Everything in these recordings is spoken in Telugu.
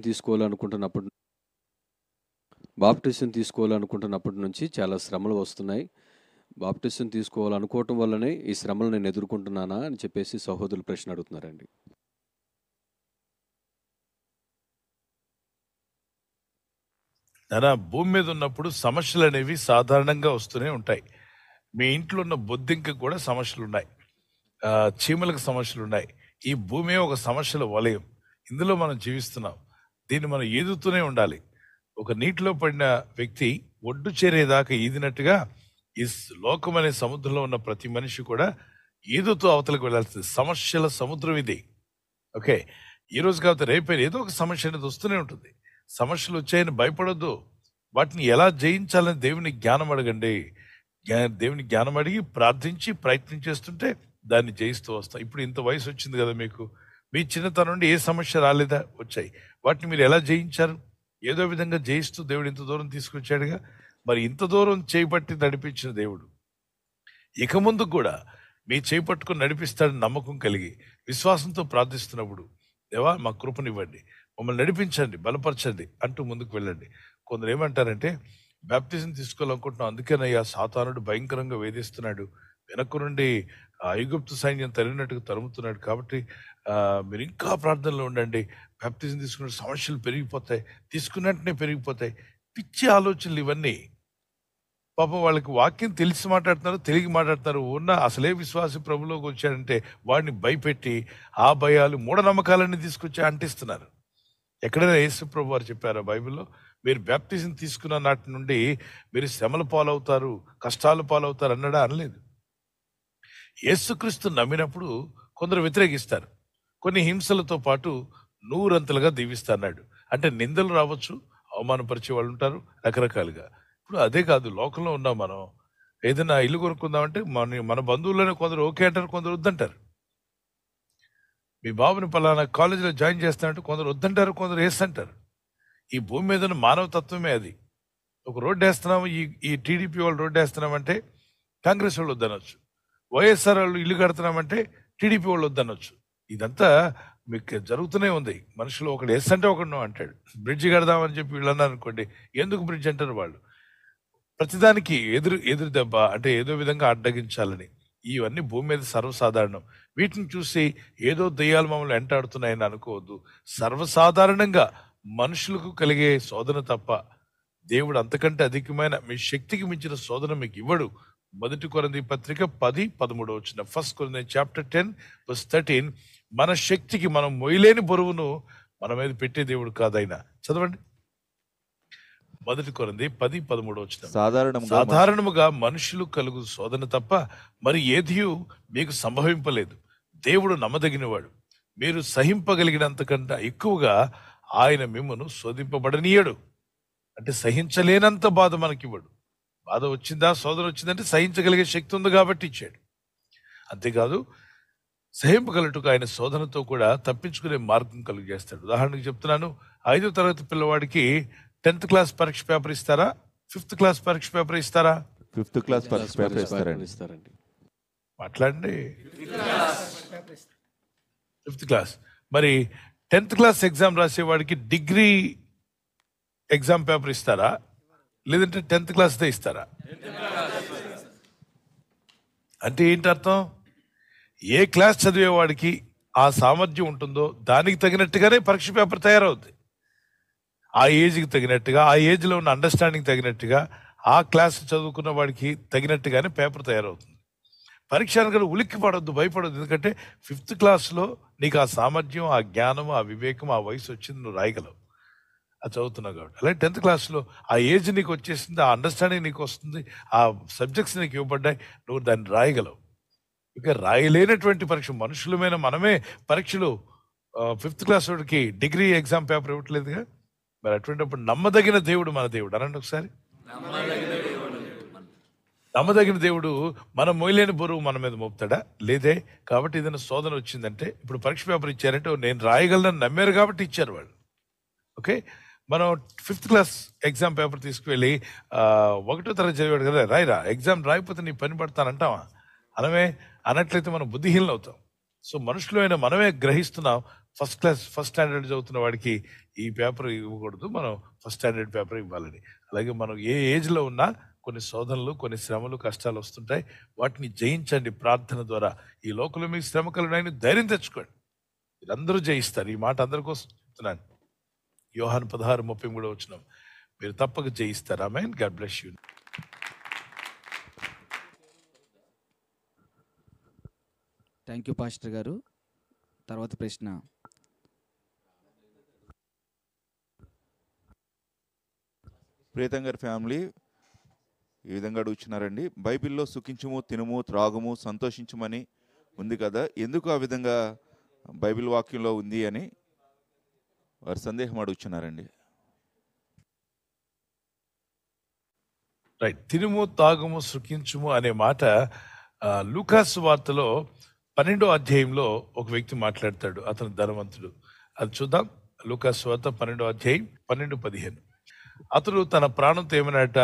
తీసుకోవాలనుకుంటున్నప్పుడు బాప్టిజం తీసుకోవాలనుకుంటున్నప్పటి నుంచి చాలా శ్రమలు వస్తున్నాయి. బాప్టిజం తీసుకోవాలనుకోవటం వల్లనే ఈ శ్రమలు నేను ఎదుర్కొంటున్నానా అని చెప్పేసి సహోదరులు ప్రశ్న అడుగుతున్నారండి. భూమి మీద ఉన్నప్పుడు సమస్యలు అనేవి సాధారణంగా వస్తూనే ఉంటాయి. మీ ఇంట్లో ఉన్న బొద్దింకకు కూడా సమస్యలు ఉన్నాయి, చీమలకు సమస్యలు ఉన్నాయి. ఈ భూమి ఒక సమస్యల వలయం. ఇందులో మనం జీవిస్తున్నాం. దీన్ని మనం ఈదుతూనే ఉండాలి. ఒక నీటిలో పడిన వ్యక్తి ఒడ్డు చేరేదాకా ఈదినట్టుగా ఈ లోకం అనే సముద్రంలో ఉన్న ప్రతి మనిషి కూడా ఈదుతూ అవతలకు వెళ్ళాల్సింది. సమస్యల సముద్రం ఇది. ఓకే, ఈ రోజు కాకపోతే రేపే ఏదో ఒక సమస్య అనేది వస్తూనే ఉంటుంది. సమస్యలు వచ్చాయని భయపడొద్దు. వాటిని ఎలా జయించాలని దేవుని జ్ఞానం అడగండి. దేవుని జ్ఞానం అడిగి ప్రార్థించి ప్రయత్నం చేస్తుంటే దాన్ని జయిస్తూ వస్తాం. ఇప్పుడు ఇంత వయసు వచ్చింది కదా మీకు, మీ చిన్నతనం నుండి ఏ సమస్య రాలేదా? వచ్చాయి. వాటిని మీరు ఎలా జయించారు? ఏదో విధంగా జయిస్తూ దేవుడు ఇంత దూరం తీసుకొచ్చాడుగా. మరి ఇంత దూరం చేపట్టి నడిపించిన దేవుడు ఇక ముందు కూడా మీ చేపట్టుకుని నడిపిస్తాడని నమ్మకం కలిగి విశ్వాసంతో ప్రార్థిస్తున్నప్పుడు, దేవా మా కృపనివ్వండి, మమ్మల్ని నడిపించండి, బలపరచండి అంటూ ముందుకు వెళ్ళండి. కొందరు ఏమంటారంటే, బాప్టిజం తీసుకోవాలనుకుంటున్నాం, అందుకేనయ్యా సాతానుడు భయంకరంగా వేధిస్తున్నాడు, వెనక్కు నుండి ఐగుప్తు సైన్యం తరిగినట్టుగా తరుముతున్నాడు, కాబట్టి మీరు ఇంకా ప్రార్థనలో ఉండండి, బాప్టిజం తీసుకున్న సమస్యలు పెరిగిపోతాయి, తీసుకున్నట్టునే పెరిగిపోతాయి. పిచ్చి ఆలోచనలు ఇవన్నీ. పాపం వాళ్ళకి వాక్యం తెలిసి మాట్లాడుతున్నారు, తెలిగి మాట్లాడుతున్నారు. ఉన్న అసలే విశ్వాసి ప్రభులోకి వచ్చాడంటే వాడిని భయపెట్టి ఆ భయాలు మూఢనమ్మకాలన్నీ తీసుకొచ్చి అంటిస్తున్నారు. ఎక్కడైనా యేసు ప్రభు వారు చెప్పారా బైబిల్లో? మీరు బాప్టిజం తీసుకున్న నాటి నుండి మీరు శ్రమల పాలవుతారు, కష్టాల పాలవుతారు అన్నాడా? అనలేదు. యేసుక్రీస్తు నమ్మినప్పుడు కొందరు వ్యతిరేకిస్తారు, కొన్ని హింసలతో పాటు నూరంతలుగా దీవిస్తాడు. అంటే నిందలు రావచ్చు, అవమానపరిచే వాళ్ళు ఉంటారు రకరకాలుగా. ఇప్పుడు అదే కాదు, లోకంలో ఉన్నాం మనం. ఏదైనా ఇల్లు కొనుక్కుందామంటే మన బంధువుల్లోనే కొందరు ఓకే అంటారు, కొందరు వద్దంటారు. మీ బాబుని పలానా కాలేజీలో జాయిన్ చేస్తానంటే కొందరు వద్దంటారు, కొందరు వేస్తంటారు. ఈ భూమి మీద మానవ తత్వమే అది. ఒక రోడ్డు వేస్తున్నాము, ఈ టీడీపీ వాళ్ళు రోడ్డు వేస్తున్నామంటే కాంగ్రెస్ వాళ్ళు వద్దనొచ్చు. వైఎస్ఆర్ వాళ్ళు ఇల్లు కడుతున్నామంటే టీడీపీ వాళ్ళు వద్దనొచ్చు. ఇదంతా మీకు జరుగుతూనే ఉంది. మనుషులు ఒకడు ఎస్ అంటే ఒకడు అంటాడు. బ్రిడ్జి కడదామని చెప్పి వీళ్ళు అన్నారు అనుకోండి, ఎందుకు బ్రిడ్జ్ అంటారు వాళ్ళు? ప్రతిదానికి ఎదురు దెబ్బ, అంటే ఏదో విధంగా అడ్డగించాలని. ఇవన్నీ భూమి మీద సర్వసాధారణం. వీటిని చూసి ఏదో దెయ్యాలు మమ్మల్ని వెంటాడుతున్నాయని అనుకోవద్దు. సర్వసాధారణంగా మనుషులకు కలిగే శోధన తప్ప దేవుడు అంతకంటే అధికమైన మీ శక్తికి మించిన శోధన మీకు ఇవ్వడు. 1 కొరింథీ పత్రిక 10:13 1 Corinthians chapter 10:13. మన శక్తికి మనం మొయ్యలేని బరువును మన మీద పెట్టే దేవుడు కాదైనా. చదవండి 1 కొరింథీ 10:13. సాధారణముగా మనుషులు కలుగు శోధన తప్ప మరి ఏదియు మీకు సంభవింపలేదు. దేవుడు నమ్మదగినవాడు, మీరు సహింపగలిగినంతకంటే ఎక్కువగా ఆయన మిమ్మను శోధింపబడనీయడు. అంటే సహించలేనంత బాధ మనకివ్వడు. బాధ వచ్చిందా, శోధన వచ్చిందంటే సహించగలిగే శక్తి ఉంది కాబట్టి ఇచ్చాడు. అంతేకాదు, సహింపగలటుకు ఆయన శోధనతో కూడా తప్పించుకునే మార్గం కలుగు చేస్తాడు. ఉదాహరణకు చెప్తున్నాను, 5వ తరగతి పిల్లవాడికి 10th క్లాస్ పరీక్ష పేపర్ ఇస్తారా, 5th క్లాస్ పరీక్ష పేపర్ ఇస్తారా? 5th క్లాస్ పరీక్ష పేపర్ ఇస్తారండి. మాట్లాడండి. 5th class. మరి 10th క్లాస్ ఎగ్జామ్ రాసేవాడికి డిగ్రీ ఎగ్జామ్ పేపర్ ఇస్తారా, లేదంటే 10th క్లాస్దే ఇస్తారా? అంటే ఏంటి అర్థం? ఏ క్లాస్ చదివేవాడికి ఆ సామర్థ్యం ఉంటుందో దానికి తగినట్టుగానే పరీక్ష పేపర్ తయారవుద్ది. ఆ ఏజ్కి తగినట్టుగా, ఆ ఏజ్లో ఉన్న అండర్స్టాండింగ్ తగినట్టుగా, ఆ క్లాస్ చదువుకున్న వాడికి తగినట్టుగానే పేపర్ తయారవుతుంది. పరీక్ష అనగానే ఉలిక్కి పడొద్దు, భయపడొద్దు. ఎందుకంటే 5th క్లాస్లో నీకు ఆ సామర్థ్యం, ఆ జ్ఞానం, ఆ వివేకం, ఆ వయసు వచ్చింది, నువ్వు రాయగలవు. అది చదువుతున్నావు కాబట్టి. అలాగే 10th క్లాస్లో ఆ ఏజ్ నీకు వచ్చేసింది, ఆ అండర్స్టాండింగ్ నీకు వస్తుంది, ఆ సబ్జెక్ట్స్ నీకు ఇవ్వబడ్డాయి, నువ్వు దాన్ని రాయగలవు. ఇక రాయలేనటువంటి పరీక్ష, మనుషులమైన మనమే పరీక్షలు 5th క్లాస్ వాడికి డిగ్రీ ఎగ్జామ్ పేపర్ ఇవ్వట్లేదుగా. మరి అటువంటిప్పుడు నమ్మదగిన దేవుడు మన దేవుడు అనండి ఒకసారి. నమ్మదగిన దేవుడు మన మొయ్యలేని బరువు మన మీద మోపుతాడా? లేదే. కాబట్టి ఏదైనా శోధన వచ్చిందంటే, ఇప్పుడు పరీక్ష పేపర్ ఇచ్చారంటే నేను రాయగలనని నమ్మారు కాబట్టి ఇచ్చారు వాళ్ళు. ఓకే, మనం 5th క్లాస్ ఎగ్జామ్ పేపర్ తీసుకువెళ్ళి 1వ తరగతి చదివాడు కదా, రాయిరా, ఎగ్జామ్ రాయిపోతే నీ పని పడతానంటావా? అనమే. అన్నట్లయితే మనం బుద్ధిహీనం అవుతాం. సో మనుషులు అయినా మనమే గ్రహిస్తున్నాం, ఫస్ట్ స్టాండర్డ్ చదువుతున్న వాడికి ఈ పేపర్ ఇవ్వకూడదు, మనం ఫస్ట్ స్టాండర్డ్ పేపర్ ఇవ్వాలని. అలాగే మనం ఏ ఏజ్లో ఉన్నా కొన్ని శోధనలు, కొన్ని శ్రమలు, కష్టాలు వస్తుంటాయి. వాటిని జయించండి ప్రార్థన ద్వారా. ఈ లోకంలో మీకు శ్రమ కలుగునాయని ధైర్యం తెచ్చుకోండి, మీరందరూ జయిస్తారు. ఈ మాట అందరి కోసం చెప్తున్నాను. యోహాను 16:33 వచనం, మీరు తప్పక జయిస్తారు. ఆమేన్. God bless you. Thank you pastor గారు. తర్వాత ప్రశ్న. ప్రీతం గారి ఫ్యామిలీ ఈ విధంగా అడుగుతున్నారండి. బైబిల్లో సుఖించుము, తినుము, త్రాగుము, సంతోషించమని ఉంది కదా, ఎందుకు ఆ విధంగా బైబిల్ వాక్యంలో ఉంది అని వారు సందేహం అడుగుతున్నారండి. రైట్. తినుము, తాగుము, సుఖించుము అనే మాట లూకాసు వార్తలో 12వ అధ్యాయంలో ఒక వ్యక్తి మాట్లాడతాడు. అతను ధనవంతుడు. అది చూద్దాం. లూకాసు వార్త 12వ అధ్యాయం 12-15. అతడు తన ప్రాణంతో ఏమన్నట,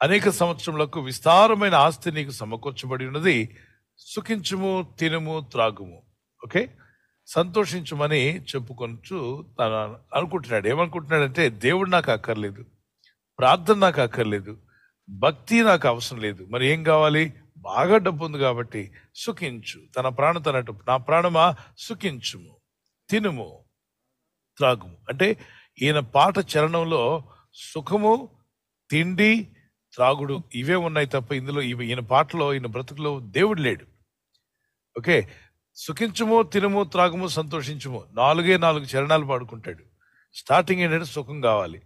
అనేక సంవత్సరములకు విస్తారమైన ఆస్తి నీకు సమకూర్చబడి ఉన్నది, సుఖించుము, తినుము, త్రాగుము, ఓకే, సంతోషించుమని చెప్పుకొనొచ్చు తను అనుకుంటున్నాడు. ఏమనుకుంటున్నాడంటే, దేవుడు నాకు అక్కర్లేదు, ప్రార్థన నాకు అక్కర్లేదు, భక్తి నాకు అవసరం లేదు, మరి ఏం కావాలి? బాగా డబ్బు ఉంది కాబట్టి సుఖించు. తన ప్రాణం తనట్టు, నా ప్రాణమా సుఖించుము, తినుము, త్రాగుము. అంటే ఈయన పాట చరణంలో సుఖము, తిండి, త్రాగుడు ఇవే ఉన్నాయి తప్ప ఇందులో ఈయన పాటలో, ఈయన బ్రతుకులో దేవుడు లేడు. ఓకే, సుఖించుము, తినుము, త్రాగుము, సంతోషించుము 4 చరణాలు పాడుకుంటాడు. స్టార్టింగ్ ఏంటంటే సుఖం కావాలి,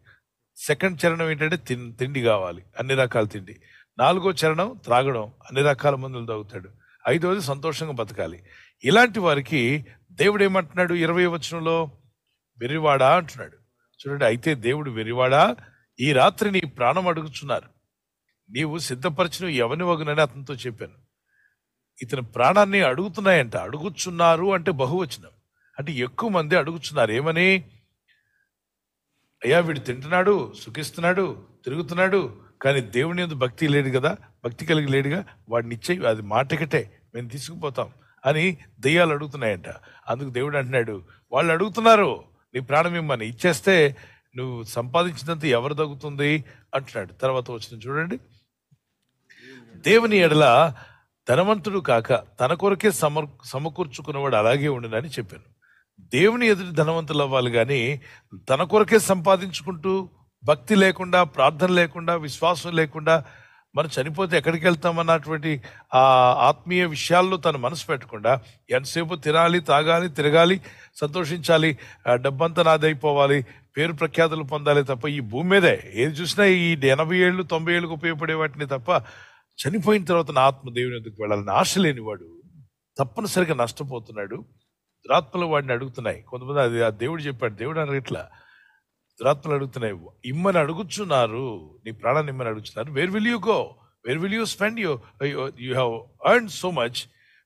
సెకండ్ చరణం ఏంటంటే తిండి కావాలి, అన్ని రకాల తిండి, 4వ చరణం త్రాగడం, అన్ని రకాల మందులు తాగుతాడు, 5వది సంతోషంగా బతకాలి. ఇలాంటి వారికి దేవుడు ఏమంటున్నాడు 20వ వచనంలో? వెర్రివాడా అంటున్నాడు. చూడండి, అయితే దేవుడు వెర్రివాడా, ఈ రాత్రి నీ ప్రాణం అడుగుచున్నారు, నీవు సిద్ధపరిచిన ఎవని వగునని అతనితో చెప్పాను. ఇతని ప్రాణాన్ని అడుగుతున్నాయంట. అడుగుచున్నారు అంటే బహువచనం, అంటే ఎక్కువ మంది అడుగుచున్నారు. ఏమని? అయ్యా వీడు తింటున్నాడు, సుఖిస్తున్నాడు, తిరుగుతున్నాడు, కానీ దేవుని యందు భక్తి లేదు కదా, భక్తి కలిగి లేడుగా, వాడిని ఇచ్చే, అది మాటకటే మేము తీసుకుపోతాం అని దెయ్యాలు అడుగుతున్నాయంట. అందుకు దేవుడు అంటున్నాడు, వాళ్ళు అడుగుతున్నారు నీ ప్రాణం ఇమ్మని, ఇచ్చేస్తే నువ్వు సంపాదించినంత ఎవరు తగ్గుతుంది అంటున్నాడు. తర్వాత వచ్చిన చూడండి, దేవుని ఎడల ధనవంతుడు కాక తన కొరకే సమకూర్చుకున్నవాడు అలాగే ఉండనని చెప్పాను. దేవుని ఎదుటి ధనవంతులు అవ్వాలి, కానీ తన కొరకే సంపాదించుకుంటూ భక్తి లేకుండా, ప్రార్థన లేకుండా, విశ్వాసం లేకుండా మనం చనిపోతే ఎక్కడికి వెళ్తామన్నటువంటి ఆ ఆత్మీయ విషయాల్లో తను మనసు పెట్టకుండా ఎంతసేపు తినాలి, తాగాలి, తిరగాలి, సంతోషించాలి, డబ్బంతా నాదైపోవాలి, పేరు ప్రఖ్యాతులు పొందాలి తప్ప ఈ భూమి మీదే ఏది చూసినా ఈ 80 ఏళ్ళు 90 ఏళ్ళకు ఉపయోగపడే వాటిని తప్ప చనిపోయిన తర్వాత నా ఆత్మ దేవుని ఎందుకు వెళ్ళాలని ఆశ లేనివాడు తప్పనిసరిగా నష్టపోతున్నాడు. దురాత్మలు వాడిని అడుగుతున్నాయి. కొంతమంది అది ఆ దేవుడు చెప్పాడు, దేవుడు అని ఇట్లా దురాత్మలు అడుగుతున్నాయి, ఇమ్మని అడుగుతున్నారు, నీ ప్రాణాన్ని ఇమ్మని అడుగుతున్నారు. Where will you go, where will you spend you have earn so much,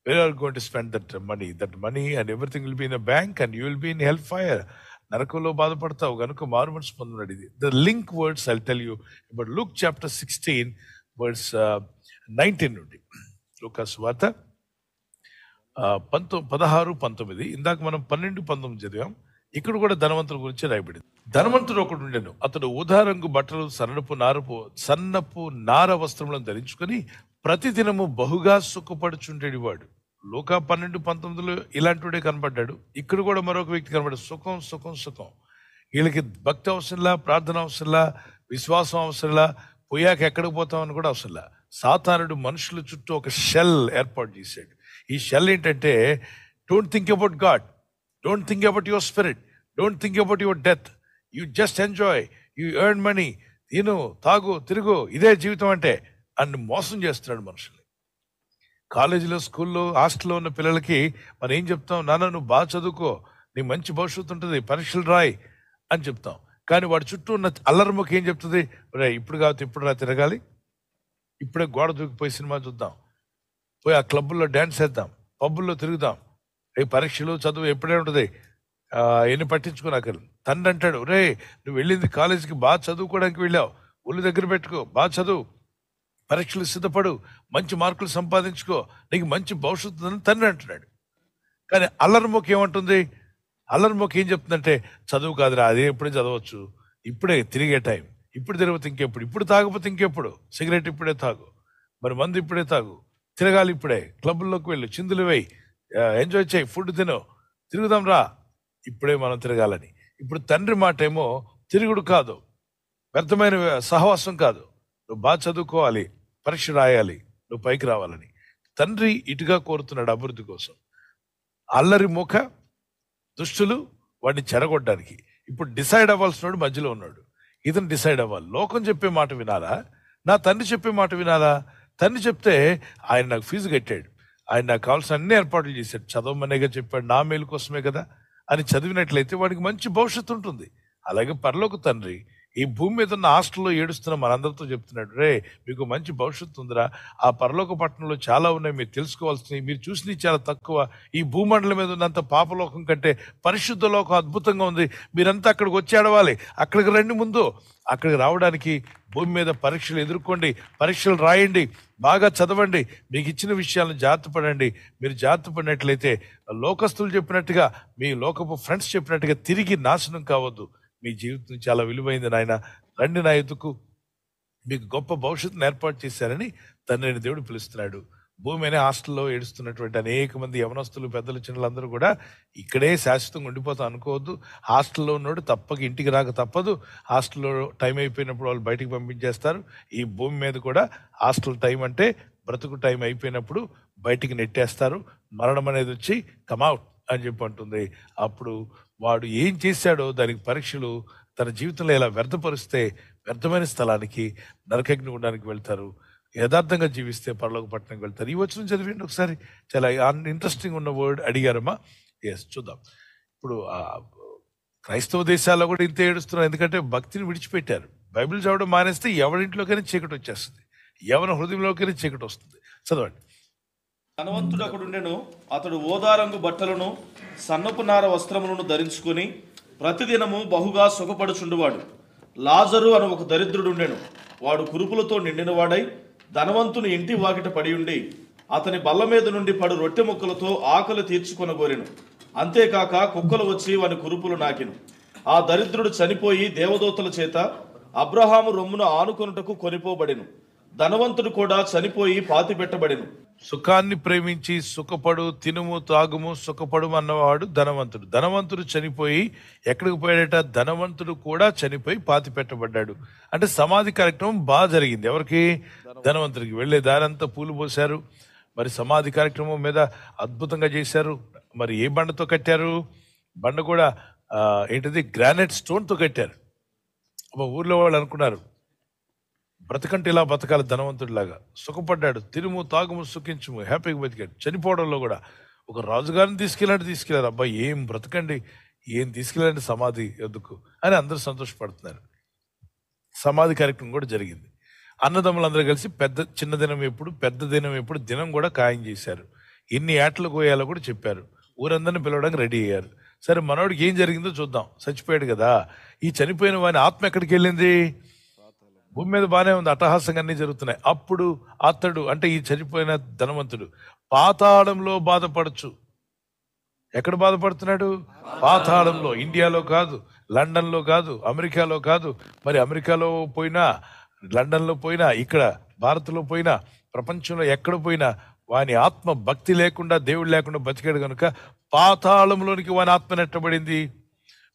where are going to spend that money and everything will be in a bank and you will be in hell fire. నరకంలో బాధపడతావు కనుక మారు మనసు పొందున్నాడు. ఇది the link words I tell you but Luke chapter 16 verse 19 నుండి. లూకాసు వార్త 16-19. ఇందాక మనం 12-19 చదివాం. ఇక్కడ కూడా ధనవంతుల గురించి రాయబడింది. ధనవంతుడు ఒకడు ఉండెను, అతడు ఊదారంగు బట్టలు, సన్నపు నార వస్త్రములను ధరించుకొని ప్రతిదినము బహుగా సుఖపడుచుండేది వాడు. లూకా 12-19లో ఇలాంటివాడే కనబడ్డాడు. ఇక్కడ కూడా మరొక వ్యక్తి కనబడ్డాడు. సుఖం సుఖం సుఖం. వీళ్ళకి భక్తి అవసరంలా, ప్రార్థన అవసరంలా, విశ్వాసం అవసరంలా, పోయాక ఎక్కడికి పోతామని కూడా అవసరంలా. సాతానుడు మనుషుల చుట్టూ ఒక షెల్ ఏర్పాటు చేశాడు. ఈ షెల్ ఏంటంటే, don't think about God, don't think about your spirit, don't think about your death, you just enjoy, you earn money, తిను, తాగు, తిరుగు, ఇదే జీవితం అంటే అని మోసం చేస్తున్నాడు మనుషుల్ని. కాలేజీలో, స్కూల్లో, హాస్టల్లో ఉన్న పిల్లలకి మనం ఏం చెప్తాం? నాన్న నువ్వు బాగా చదువుకో, నీ మంచి భవిష్యత్తు ఉంటుంది, పరీక్షలు రాయి అని చెప్తాం. కానీ వాడి చుట్టూ ఉన్న అల్లరిముఖ ఏం చెప్తుంది? ఇప్పుడు కాదు, ఇప్పుడు రా, తిరగాలి, ఇప్పుడే గోడ దూకిపోయి సినిమా చూద్దాం, పోయి ఆ క్లబ్బుల్లో డ్యాన్స్ వేద్దాం, పబ్బుల్లో తిరుగుదాం, పరీక్షలు చదువు ఎప్పుడే ఉంటుంది, ఎన్ని పట్టించుకోనక్కర్లేదు. తండ్రి అంటాడు, రే నువ్వు వెళ్ళింది కాలేజీకి బాగా చదువుకోవడానికి వెళ్ళావు, ఒళ్ళు దగ్గర పెట్టుకో, బాగా చదువు, పరీక్షలు సిద్ధపడు, మంచి మార్కులు సంపాదించుకో, నీకు మంచి భవిష్యత్తు ఉందని తండ్రి అంటున్నాడు. కానీ అల్లరిముఖ ఏమంటుంది? అల్లరి మొక్క ఏం చెప్తుందంటే చదువు కాదురా, అదే ఎప్పుడే చదవచ్చు, ఇప్పుడే తిరిగే టైం, ఇప్పుడు తిరగకపోతే ఇంకెప్పుడు, ఇప్పుడు తాగకపోతే ఇంకెప్పుడు, సిగరెట్ ఇప్పుడే తాగు, మరి మందు ఇప్పుడే తాగు, తిరగాలి ఇప్పుడే, క్లబ్లోకి వెళ్ళు, చిందులు వేయి, ఎంజాయ్ చేయి, ఫుడ్ తిను, తిరుగుదాం రా, ఇప్పుడే మనం తిరగాలని. ఇప్పుడు తండ్రి మాట ఏమో తిరుగుడు కాదు, వ్యర్థమైన సహవాసం కాదు, నువ్వు బాగా చదువుకోవాలి, పరీక్ష రాయాలి, నువ్వు పైకి రావాలని. తండ్రి ఇటుగా కోరుతున్నాడు అభివృద్ధి కోసం. అల్లరి ముఖ దుష్టులు వాడిని చెరగొట్టడానికి. ఇప్పుడు డిసైడ్ అవ్వాల్సినోడు మధ్యలో ఉన్నాడు. ఇతను డిసైడ్ అవ్వాలి. లోకం చెప్పే మాట వినాలా, నా తండ్రి చెప్పే మాట వినాలా? తండ్రి చెప్తే ఆయన నాకు ఫీజు కట్టాడు, ఆయన నాకు కావాల్సిన అన్ని ఏర్పాట్లు చేశాడు, చదవమనేగా చెప్పాడు, నా మేలు కోసమే కదా అని చదివినట్లయితే వాడికి మంచి భవిష్యత్తు ఉంటుంది. అలాగే పరలోక తండ్రి ఈ భూమి మీద ఉన్న హాస్టల్లో ఏడుస్తున్న మనందరితో చెప్తున్నాడు, రే మీకు మంచి భవిష్యత్తు ఉందిరా, ఆ పరలోక పట్టణంలో చాలా ఉన్నాయి, మీరు తెలుసుకోవాల్సినవి, మీరు చూసినవి చాలా తక్కువ, ఈ భూమండలం మీద ఉన్నంత పాపలోకం కంటే పరిశుద్ధ లోకం అద్భుతంగా ఉంది, మీరంతా అక్కడికి వచ్చి ఆడవాలి, అక్కడికి రండి. ముందు అక్కడికి రావడానికి భూమి మీద పరీక్షలు ఎదుర్కోండి, పరీక్షలు రాయండి, బాగా చదవండి, మీకు ఇచ్చిన విషయాలను జాగ్రత్త పడండి. మీరు జాగ్రత్త పడినట్లయితే లోకస్తులు చెప్పినట్టుగా, మీ లోకపు ఫ్రెండ్స్ చెప్పినట్టుగా తిరిగి నాశనం కావద్దు. మీ జీవితం చాలా విలువైంది నాయన, రండి నా ఎదుకు, మీకు గొప్ప భవిష్యత్తును ఏర్పాటు చేశారని తండ్రిని దేవుడు పిలుస్తున్నాడు. భూమి అనే హాస్టల్లో ఏడుస్తున్నటువంటి అనేక మంది యవనస్తులు, పెద్దలు, చిన్నలందరూ కూడా ఇక్కడే శాశ్వతంగా ఉండిపోతాం అనుకోవద్దు. హాస్టల్లో ఉన్నోడు తప్పక ఇంటికి రాక తప్పదు. హాస్టల్లో టైం అయిపోయినప్పుడు వాళ్ళు బయటికి పంపించేస్తారు. ఈ భూమి మీద కూడా హాస్టల్ టైం అంటే బ్రతుకు టైం అయిపోయినప్పుడు బయటికి నెట్టేస్తారు. మరణం అనేది వచ్చి కమ్అవుట్ అని చెప్పి అంటుంది. అప్పుడు వాడు ఏం చేశాడో దానికి పరీక్షలు తన జీవితంలో ఎలా వ్యర్థపరిస్తే వ్యర్థమైన స్థలానికి, నరకగ్ని ఉండడానికి వెళ్తారు, యథార్థంగా జీవిస్తే పరలోక పట్టణంకి వెళ్తారు. ఈ వచనం చదివిండి ఒకసారి, చాలా ఇంట్రెస్టింగ్ ఉన్న వర్డ్ అడిగారమ్మా. ఎస్, చూద్దాం. ఇప్పుడు క్రైస్తవ దేశాల్లో కూడా ఇంతే ఏడుస్తున్నారు, ఎందుకంటే భక్తిని విడిచిపెట్టారు. బైబిల్ చదవడం మానేస్తే ఎవరింట్లోకైనా చీకటి వచ్చేస్తుంది, ఎవరి హృదయంలోకైనా చీకటి వస్తుంది. చదవండి. ధనవంతుడు అక్కడుండెను, అతడు ఓదారంగు బట్టలను సన్నపు నార వస్త్రములను ధరించుకొని ప్రతిదినము బహుగా సుఖపడుచుండువాడు. లాజరు అను ఒక దరిద్రుడు ఉండెను, వాడు కురుపులతో నిండినవాడై ధనవంతుని ఇంటి వాకిట పడి ఉండి అతని బల్ల మీద నుండి పడు రొట్టె ముక్కలతో ఆకలి తీర్చుకొనగోరెను. అంతేకాక కుక్కలు వచ్చి వాని కురుపులు నాకెను. ఆ దరిద్రుడు చనిపోయి దేవదూతల చేత అబ్రహాము రొమ్మున ఆనుకొనుటకు కొనిపోబడెను. ధనవంతుడు కూడా చనిపోయి పాతి పెట్టబడెను. సుఖాన్ని ప్రేమించి సుఖపడు, తినుము, తాగుము, సుఖపడు అన్నవాడు ధనవంతుడు. ధనవంతుడు చనిపోయి ఎక్కడికి పోయాడట? ధనవంతుడు కూడా చనిపోయి పాతి పెట్టబడ్డాడు. అంటే సమాధి కార్యక్రమం బాగా జరిగింది. ఎవరికి? ధనవంతుడికి. వెళ్ళే దారంతా పూలు పోశారు. మరి సమాధి కార్యక్రమం మీద అద్భుతంగా చేశారు. మరి ఏ బండతో కట్టారు? బండ కూడా ఏంటిది? గ్రానైట్ స్టోన్తో కట్టారు. ఊర్లో వాళ్ళు అనుకున్నారు, బ్రతకంటే ఇలా బతకాలి ధనవంతుడిలాగా. సుఖపడ్డాడు, తిరుము, తాగుము, సుఖించుము, హ్యాపీగా బతికాడు. చనిపోవడంలో కూడా ఒక రాజుగారిని తీసుకెళ్ళారు. అబ్బాయి ఏం బ్రతకండి, ఏం తీసుకెళ్ళండి సమాధి ఎందుకు అని అందరూ సంతోషపడుతున్నారు. సమాధి కార్యక్రమం కూడా జరిగింది. అన్నదమ్ములందరూ కలిసి చిన్న దినం ఎప్పుడు, పెద్ద దినం ఎప్పుడు, దినం కూడా ఖాయం చేశారు. ఎన్ని ఏటలు కోయాలో కూడా చెప్పారు. ఊరందరిని పిలవడానికి రెడీ అయ్యారు. సరే, మనోడికి ఏం జరిగిందో చూద్దాం. చచ్చిపోయాడు కదా, ఈ చనిపోయిన వాని ఆత్మ ఎక్కడికి వెళ్ళింది? భూమి మీద బాగానే ఉంది, అట్టహాసంగా అన్ని జరుగుతున్నాయి. అప్పుడు అతడు, అంటే ఈ చనిపోయిన ధనవంతుడు, పాతాళంలో బాధపడచ్చు. ఎక్కడ బాధపడుతున్నాడు? పాతాళంలో. ఇండియాలో కాదు, లండన్లో కాదు, అమెరికాలో కాదు. మరి అమెరికాలో పోయినా, లండన్లో పోయినా, ఇక్కడ భారత్లో పోయినా, ప్రపంచంలో ఎక్కడ పోయినా వాని ఆత్మ భక్తి లేకుండా, దేవుడు లేకుండా బతికాడు కనుక పాతాళంలోనికి వాని ఆత్మ నెట్టబడింది.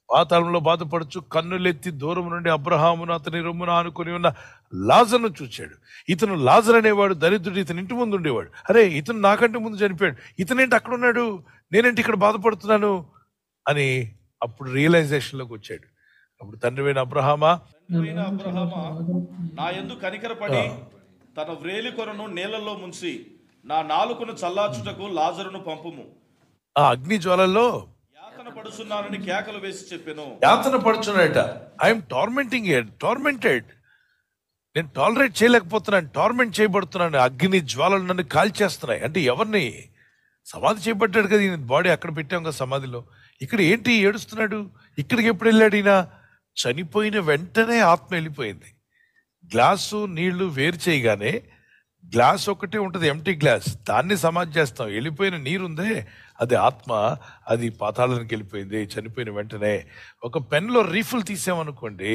పాతాళంలో బాధపడుచు కన్నులెత్తి దూరం నుండి అబ్రహామును అతని రొమ్మున ఆనుకొని ఉన్న లాజరును చూచాడు. ఇతను లాజర్ అనేవాడు దరిద్రుడు, ఇతని ఇంటి ముందు ఉండేవాడు. అరే, ఇతను నాకంటే ముందు చనిపోయాడు, ఇతనేంటి అక్కడ ఉన్నాడు, నేనేంటి ఇక్కడ బాధపడుతున్నాను అని అప్పుడు రియలైజేషన్లోకి వచ్చాడు. అప్పుడు తండ్రివైన అబ్రహామా, నా యందు కనికరపడి తన వ్రేలి కొనను నీళ్లలో ముంచి నా నాలుకను చల్లార్చుటకు లాజరును పంపుము. ఆ అగ్ని జ్వాలల్లో యాతన పడుచున్నానని కేకలు వేసి చెప్పెను. యాతన పడుచున్నాడట. ఐఎమ్ టార్మెంటెడ్, నేను టాలరేట్ చేయలేకపోతున్నాను, టార్మెంట్ చేయబడుతున్నాను, అగ్ని జ్వాలలు నన్ను కాల్చేస్తున్నాయి. అంటే ఎవరిని? సమాధి చేయబడ్డాడు కదా, ఈయన బాడీ అక్కడ పెట్టాం కదా సమాధిలో. ఇక్కడ ఏంటి ఏడుస్తున్నాడు? ఇక్కడికి ఎప్పుడు వెళ్ళాడు ఈయన? చనిపోయిన వెంటనే ఆత్మ వెళ్ళిపోయింది. గ్లాసు నీళ్లు వేరు చేయగానే గ్లాస్ ఒకటే ఉంటుంది, ఎంటీ గ్లాస్, దాన్ని సమాధి చేస్తాం. వెళ్ళిపోయిన నీరు ఉందే అది ఆత్మ, అది పాతాళానికి వెళ్ళిపోయింది చనిపోయిన వెంటనే. ఒక పెన్లో రీఫుల్ తీసామనుకోండి,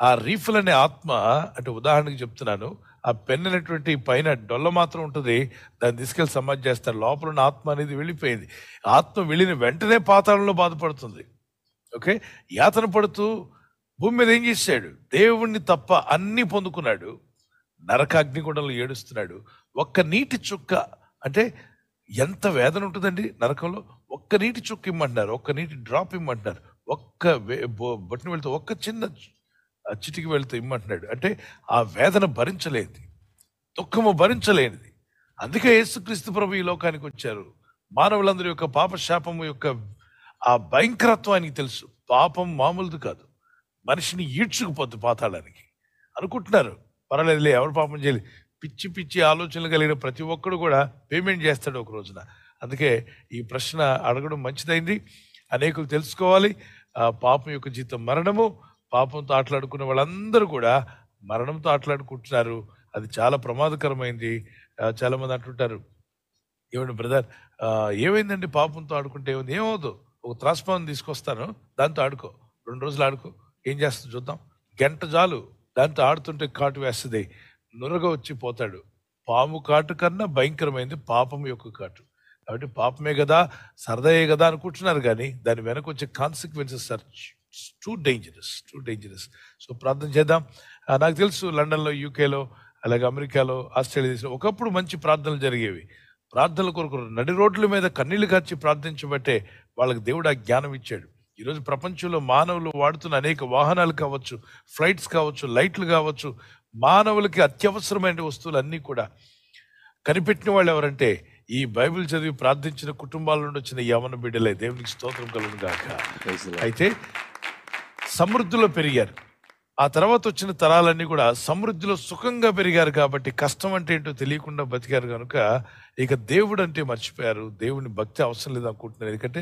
ఆ రీఫుల్ అనే ఆత్మ, అంటే ఉదాహరణకి చెప్తున్నాను, ఆ పెన్ అనేటువంటి పైన డొల్ల మాత్రం ఉంటుంది, దాన్ని తీసుకెళ్ళి సమాధి చేస్తారు. లోపల ఉన్న ఆత్మ అనేది వెళ్ళిపోయింది. ఆత్మ వెళ్ళిన వెంటనే పాతాళంలో బాధపడుతుంది. ఓకే, యాతన పడుతూ భూమి మీద ఏం చేశాడు? దేవుణ్ణి తప్ప అన్ని పొందుకున్నాడు. నరకాగ్నిగుండంలో ఏడుస్తున్నాడు. ఒక్క నీటి చుక్క, అంటే ఎంత వేదన ఉంటుందండి నరకంలో. ఒక్క నీటి చుక్క ఇమ్మంటున్నారు, ఒక్క నీటి డ్రాప్ ఇమ్మంటున్నారు, ఒక్క బొట్టును వెళ్తే, ఒక్క చిన్న చిటికి వెళ్తూ ఇమ్మంటున్నాడు. అంటే ఆ వేదన భరించలేనిది, దుఃఖము భరించలేనిది. అందుకే యేసుక్రీస్తు ప్రభు ఈ లోకానికి వచ్చారు. మానవులందరి యొక్క పాప శాపము యొక్క ఆ భయంకరత్వం ఆయనకి తెలుసు. పాపం మామూలుది కాదు, మనిషిని ఈడ్చుకుపోద్దు పాతాళానికి. అనుకుంటున్నారు పర్వాలేదులే, ఎవరు పాపం చేయలేదు. పిచ్చి పిచ్చి ఆలోచనలు కలిగిన ప్రతి ఒక్కడు కూడా పేమెంట్ చేస్తాడు ఒక రోజున. అందుకే ఈ ప్రశ్న అడగడం మంచిదైంది. అనేకులు తెలుసుకోవాలి, ఆ పాపం యొక్క జీతం మరణము. పాపంతో ఆటలాడుకున్న వాళ్ళందరూ కూడా మరణంతో ఆటలాడుకుంటున్నారు. అది చాలా ప్రమాదకరమైంది. చాలా మంది అంటుంటారు, ఏమండి బ్రదర్, ఏమైందండి పాపంతో ఆడుకుంటే ఏమైంది? ఏమవుదు, ఒక త్రాస్పాన్ని తీసుకొస్తాను, దాంతో ఆడుకో, 2 రోజులు ఆడుకో, ఏం చేస్తుంది చూద్దాం. గంట చాలు, దాంతో ఆడుతుంటే కాటు వేస్తుంది, నురగ వచ్చి పోతాడు. పాము కాటు కన్నా భయంకరమైంది పాపం యొక్క కాటు. కాబట్టి పాపమే కదా, సరదాయే కదా అనుకుంటున్నారు, కానీ దాని వెనక వచ్చే consequences are too dangerous. So ప్రార్థన చేద్దాం. నాకు తెలుసు లండన్లో, యూకేలో, అలాగే అమెరికాలో, ఆస్ట్రేలియా దేశంలో ఒకప్పుడు మంచి ప్రార్థనలు జరిగేవి. ప్రార్థనల కొరకు నడి రోడ్ల మీద కన్నీళ్లు కార్చి ప్రార్థించబట్టే వాళ్ళకి దేవుడు ఆ జ్ఞానం ఇచ్చాడు. ఈరోజు ప్రపంచంలో మానవులు వాడుతున్న అనేక వాహనాలు కావచ్చు, ఫ్లైట్స్ కావచ్చు, లైట్లు కావచ్చు, మానవులకి అత్యవసరమైన వస్తువులు అన్నీ కూడా కనిపెట్టిన వాళ్ళు ఎవరంటే ఈ బైబిల్ చదివి ప్రార్థించిన కుటుంబాల నుండి వచ్చిన యవన బిడ్డలే. దేవునికి స్తోత్రం కలుగును గాక. అయితే సమృద్ధిలో పెరిగారు. ఆ తర్వాత వచ్చిన తరాలన్నీ కూడా సమృద్ధిలో సుఖంగా పెరిగారు. కాబట్టి కష్టం అంటే ఏంటో తెలియకుండా బతికారు కనుక ఇక దేవుడు అంటే మర్చిపోయారు. దేవుని భక్తి అవసరం లేదు అనుకుంటున్నారు. ఎందుకంటే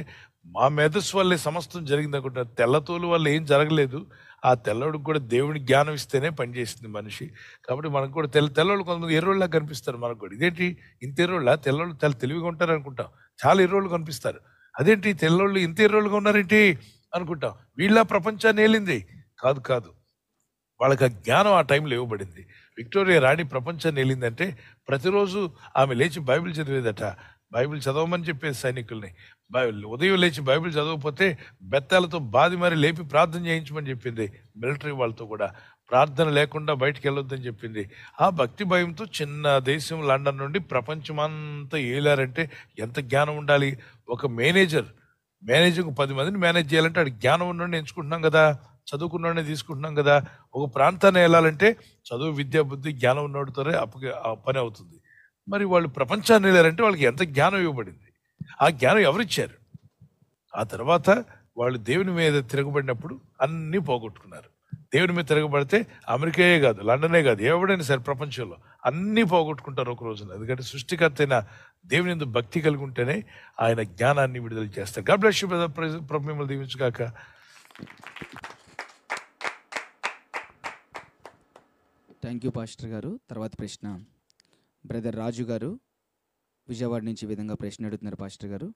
మా మేధస్సు వల్లే సమస్తం జరిగింది అనుకుంటున్నారు. తెల్లతోలు వల్ల ఏం జరగలేదు. ఆ తెల్లవాడికి కూడా దేవుని జ్ఞానం ఇస్తేనే పనిచేసింది మనిషి. కాబట్టి మనకు కూడా తెల్లవాళ్ళు కొంతమంది ఎర్రోళ్ళగా కనిపిస్తారు. మనకు కూడా ఇదేంటి ఇంత ఎర్రోళ్ళ, తెల్లవాళ్ళు చాలా తెలివిగా ఉంటారు అనుకుంటాం. చాలా ఎర్రోళ్ళు కనిపిస్తారు. అదేంటి తెల్లవాళ్ళు ఇంత ఎర్రోళ్ళుగా ఉన్నారేంటి అనుకుంటాం. వీళ్ళ ప్రపంచాన్ని ఏలింది కాదు. వాళ్ళకి ఆ జ్ఞానం ఆ టైంలో ఇవ్వబడింది. విక్టోరియా రాణి ప్రపంచాన్ని వెళ్ళిందంటే ప్రతిరోజు ఆమె లేచి బైబిల్ చదివేదట. బైబిల్ చదవమని చెప్పేది సైనికుల్ని. ఉదయం లేచి బైబిల్ చదవకపోతే బెత్తాలతో బాది మరి లేపి ప్రార్థన చేయించమని చెప్పింది. మిలిటరీ వాళ్ళతో కూడా ప్రార్థన లేకుండా బయటికి వెళ్ళొద్దని చెప్పింది. ఆ భక్తి భయంతో చిన్న దేశం లండన్ నుండి ప్రపంచమంతా ఏలారంటే ఎంత జ్ఞానం ఉండాలి. ఒక మేనేజర్కు 10 మందిని మేనేజ్ చేయాలంటే ఆడు జ్ఞానం ఉన్నోడిని ఎంచుకుంటున్నాం కదా, చదువుకున్నోడిని తీసుకుంటున్నాం కదా. ఒక ప్రాంతాన్ని వెళ్ళాలంటే చదువు, విద్యా, బుద్ధి, జ్ఞానం ఉన్నోడితోనే ఆ పని అవుతుంది. మరి వాళ్ళు ప్రపంచాన్ని వెళ్ళారంటే వాళ్ళకి ఎంత జ్ఞానం ఇవ్వబడింది. ఆ జ్ఞానం ఎవరిచ్చారు? ఆ తర్వాత వాళ్ళు దేవుని మీద తిరగబడినప్పుడు అన్నీ పోగొట్టుకున్నారు. దేవుని మీద తిరగబడితే అమెరికాయే కాదు, లండనే కాదు, ఎవడైనా సరే ప్రపంచంలో అన్నీ పోగొట్టుకుంటారు ఒక రోజున. ఎందుకంటే సృష్టికర్త అయిన దేవుని యందు భక్తి కలిగి ఉంటేనే ఆయన జ్ఞానాన్ని విడుదల చేస్తారు. God bless you brother. ప్రభు మిమ్మల్ని దీవించుగాక. థ్యాంక్ యూ పాస్టర్ గారు. తర్వాత ప్రశ్న బ్రదర్ రాజు గారు విజయవాడ నుంచి ఈ విధంగా ప్రశ్న అడుగుతున్నారు. పాస్టర్ గారు,